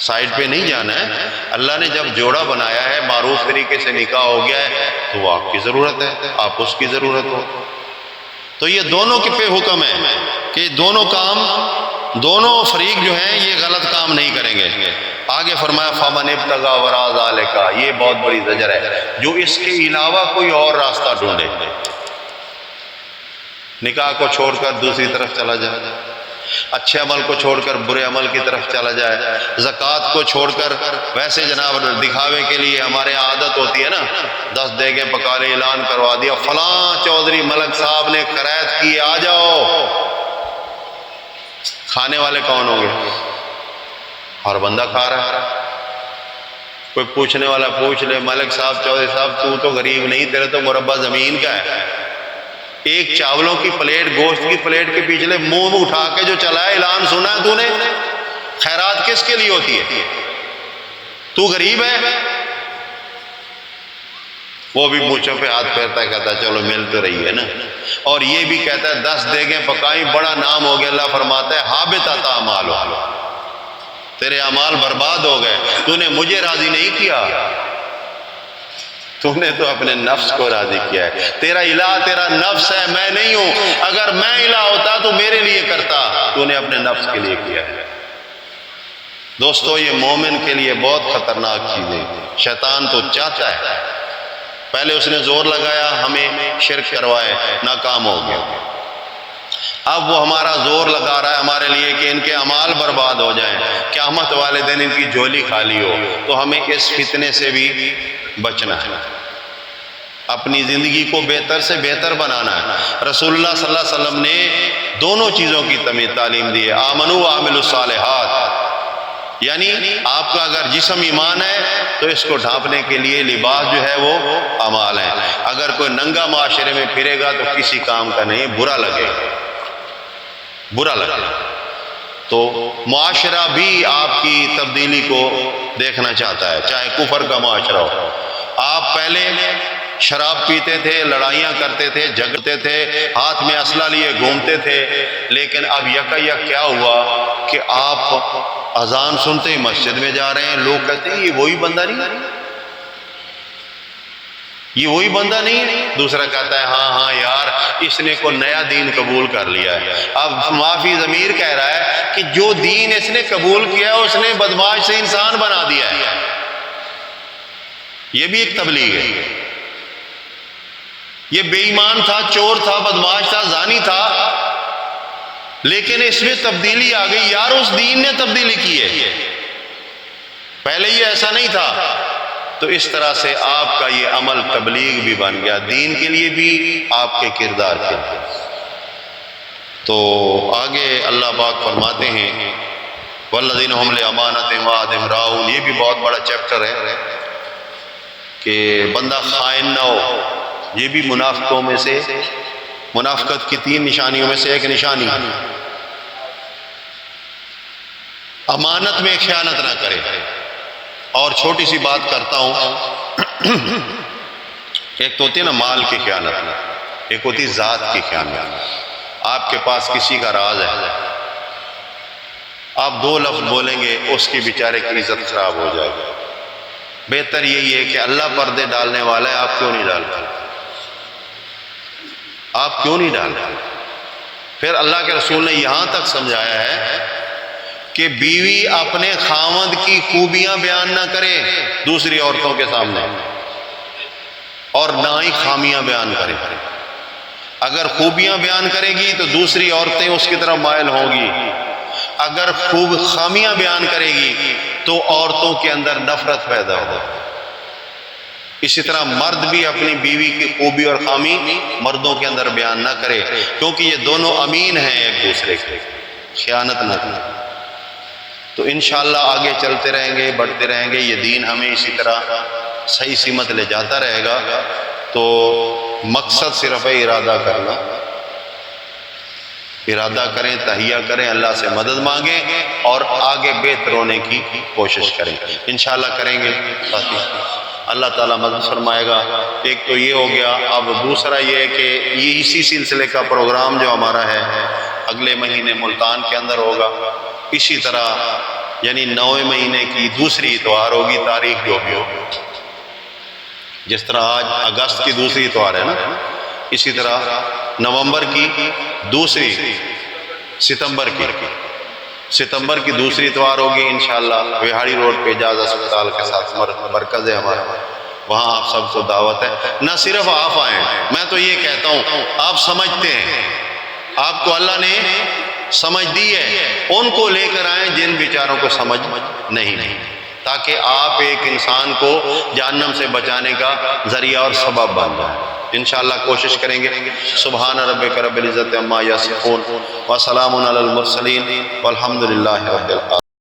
سائڈ پہ نہیں جانا ہے۔ اللہ نے جب جوڑا بنایا ہے، معروف طریقے سے نکاح ہو گیا ہے، تو وہ آپ کی ضرورت ہے، آپ اس کی ضرورت ہو۔ تو یہ دونوں کے پہ حکم ہے کہ دونوں کام، دونوں فریق جو ہیں یہ غلط کام نہیں کریں گے۔ آگے فرمایا فَمَنِ ابْتَغَىٰ وَرَاءَ ذَٰلِکَ، یہ بہت بڑی زجر ہے، جو اس کے علاوہ کوئی اور راستہ ڈھونڈے، نکاح کو چھوڑ کر دوسری طرف چلا جائے، اچھے عمل کو چھوڑ کر برے عمل کی طرف چلا جائے، زکوٰۃ کو چھوڑ کر ویسے جناب دکھاوے کے لیے ہمارے عادت ہوتی ہے نا، 10 دیگیں پکا لے، اعلان کروا دیا فلاں چودھری ملک صاحب نے قرائت کی، آ جاؤ۔ کھانے والے کون ہوں گے؟ ہر بندہ کھا رہا ہے، کوئی پوچھنے والا پوچھ لے، ملک صاحب چودھری صاحب تو غریب نہیں، تیرے تو مربع زمین کا ہے، ایک چاولوں کی پلیٹ، گوشت کی پلیٹ کے پیچھے منہ اٹھا کے جو چلا ہے، اعلان سنا ہے تو نے؟ خیرات کس کے لیے ہوتی ہے؟ تو غریب ہے؟ وہ بھی مونچھوں پہ ہاتھ پھیرتا ہے، کہتا ہے چلو مل تو رہی ہے نا، اور یہ بھی کہتا ہے 10 دیگیں پکائیں، بڑا نام ہو گیا۔ اللہ فرماتا ہے حابطۃ اعمالہ، تیرے اعمال برباد ہو گئے، تو نے مجھے راضی نہیں کیا، تو نے تو اپنے نفس کو راضی کیا ہے۔ تیرا الہ تیرا نفس ہے، میں نہیں ہوں، اگر میں الہ ہوتا تو میرے لیے کرتا، تو نے اپنے نفس کے لیے کیا ہے۔ دوستو یہ مومن کے لیے بہت خطرناک چیز ہے، شیطان تو چاہتا ہے، پہلے اس نے زور لگایا ہمیں شرک کروائے، ناکام ہو گیا، اب وہ ہمارا زور لگا رہا ہے ہمارے لیے کہ ان کے اعمال برباد ہو جائیں، قیامت والے دن ان کی جھولی خالی ہو، تو ہمیں اس فتنے سے بھی بچنا ہے۔ اپنی زندگی کو بہتر سے بہتر بنانا ہے۔ رسول اللہ صلی اللہ علیہ وسلم نے دونوں چیزوں کی تعلیم دی ہے، آمنوا وعملوا الصالحات، یعنی آپ کا اگر جسم ایمان ہے تو اس کو ڈھانپنے کے لیے لباس جو ہے وہ اعمال ہے۔ اگر کوئی ننگا معاشرے میں پھرے گا تو کسی کام کا نہیں، برا لگے برا لگے۔ تو معاشرہ بھی آپ کی تبدیلی کو دیکھنا چاہتا ہے، چاہے کفر کا معاشرہ ہو۔ آپ پہلے شراب پیتے تھے، لڑائیاں کرتے تھے، جھگڑتے تھے، ہاتھ میں اسلحہ لیے گھومتے تھے، لیکن اب یکا کیا ہوا کہ آپ اذان سنتے ہی مسجد میں جا رہے ہیں، لوگ کہتے ہیں یہ وہی بندہ نہیں، یہ وہی بندہ نہیں۔ دوسرا کہتا ہے ہاں یار اس نے کوئی نیا دین قبول کر لیا ہے۔ اب معافی ضمیر کہہ رہا ہے کہ جو دین اس نے قبول کیا اس نے بدمعاش سے انسان بنا دیا ہے۔ یہ بھی ایک تبلیغ ہے۔ یہ بے ایمان تھا، چور تھا، بدمعاش تھا، زانی تھا، لیکن اس میں تبدیلی آ گئی۔ یار اس دین نے تبدیلی کی ہے، پہلے یہ ایسا نہیں تھا۔ تو اس طرح سے آپ کا یہ عمل تبلیغ بھی بن گیا، دین کے لیے بھی، آپ کے کردار کے لیے۔ تو آگے اللہ پاک فرماتے ہیں والذین هم لأمانتہم وعہدہم راعون، یہ بھی بہت بڑا چیپٹر ہے کہ بندہ خائن نہ ہو۔ یہ بھی منافقوں میں سے، منافقت کی 3 نشانیوں میں سے ایک نشانی، امانت میں خیانت نہ کرے۔ اور چھوٹی سی بات کرتا ہوں، ایک تو ہوتی ہے نا مال کی خیانت، ایک ہوتی ذات کی خیانت۔ آپ کے پاس کسی کا راز ہے، آپ 2 لفظ بولیں گے اس کی بیچارے کی عزت خراب ہو جائے گی۔ بہتر یہی ہے کہ اللہ پردے ڈالنے والا ہے، آپ کیوں نہیں ڈالتے؟ آپ کیوں نہیں ڈالتے؟ پھر اللہ کے رسول نے یہاں تک سمجھایا ہے کہ بیوی اپنے خاوند کی خوبیاں بیان نہ کرے دوسری عورتوں کے سامنے، اور نہ ہی خامیاں بیان کرے۔ اگر خوبیاں بیان کرے گی تو دوسری عورتیں اس کی طرف مائل ہوں گی، اگر خامیاں بیان کرے گی تو عورتوں کے اندر نفرت پیدا ہوگی۔ اسی طرح مرد بھی اپنی بیوی کی خوبی اور خامی مردوں کے اندر بیان نہ کرے، کیونکہ یہ دونوں امین ہیں ایک دوسرے کے، خیانت نہ کریں۔ تو انشاءاللہ آگے چلتے رہیں گے، بڑھتے رہیں گے، یہ دین ہمیں اسی طرح صحیح سمت لے جاتا رہے گا۔ تو مقصد صرف ہے ارادہ کرنا، ارادہ کریں، تہیہ کریں، اللہ سے مدد مانگیں اور آگے بہتر ہونے کی کوشش کریں، انشاءاللہ کریں گے ساتھی، اللہ تعالیٰ مدد فرمائے گا۔ ایک تو یہ ہو گیا، اب دوسرا یہ ہے کہ یہ اسی سلسلے کا پروگرام جو ہمارا ہے اگلے مہینے ملتان کے اندر ہوگا، اسی طرح یعنی 9ویں مہینے کی دوسری اتوار ہوگی، تاریخ جو بھی ہو، جس طرح آج اگست کی دوسری اتوار ہے نا، اسی طرح نومبر کی دوسری، ستمبر کی دوسری اتوار ہوگی انشاءاللہ، وہاڑی روڈ پہ اعجاز اسپتال کے ساتھ مرکز ہے ہمارا، وہاں آپ سب کو دعوت ہے۔ نہ صرف آپ آئیں، میں تو یہ کہتا ہوں آپ سمجھتے ہیں، آپ کو اللہ نے سمجھ دی ہے، ان کو لے کر آئیں جن بیچاروں کو سمجھ نہیں، تاکہ آپ ایک انسان کو جہنم سے بچانے کا ذریعہ اور سبب بن جائیں۔ انشاءاللہ کوشش کریں گے۔ سبحان ربک رب العزت عما یصفون وسلام علی المرسلین والحمد للہ رب العالمین۔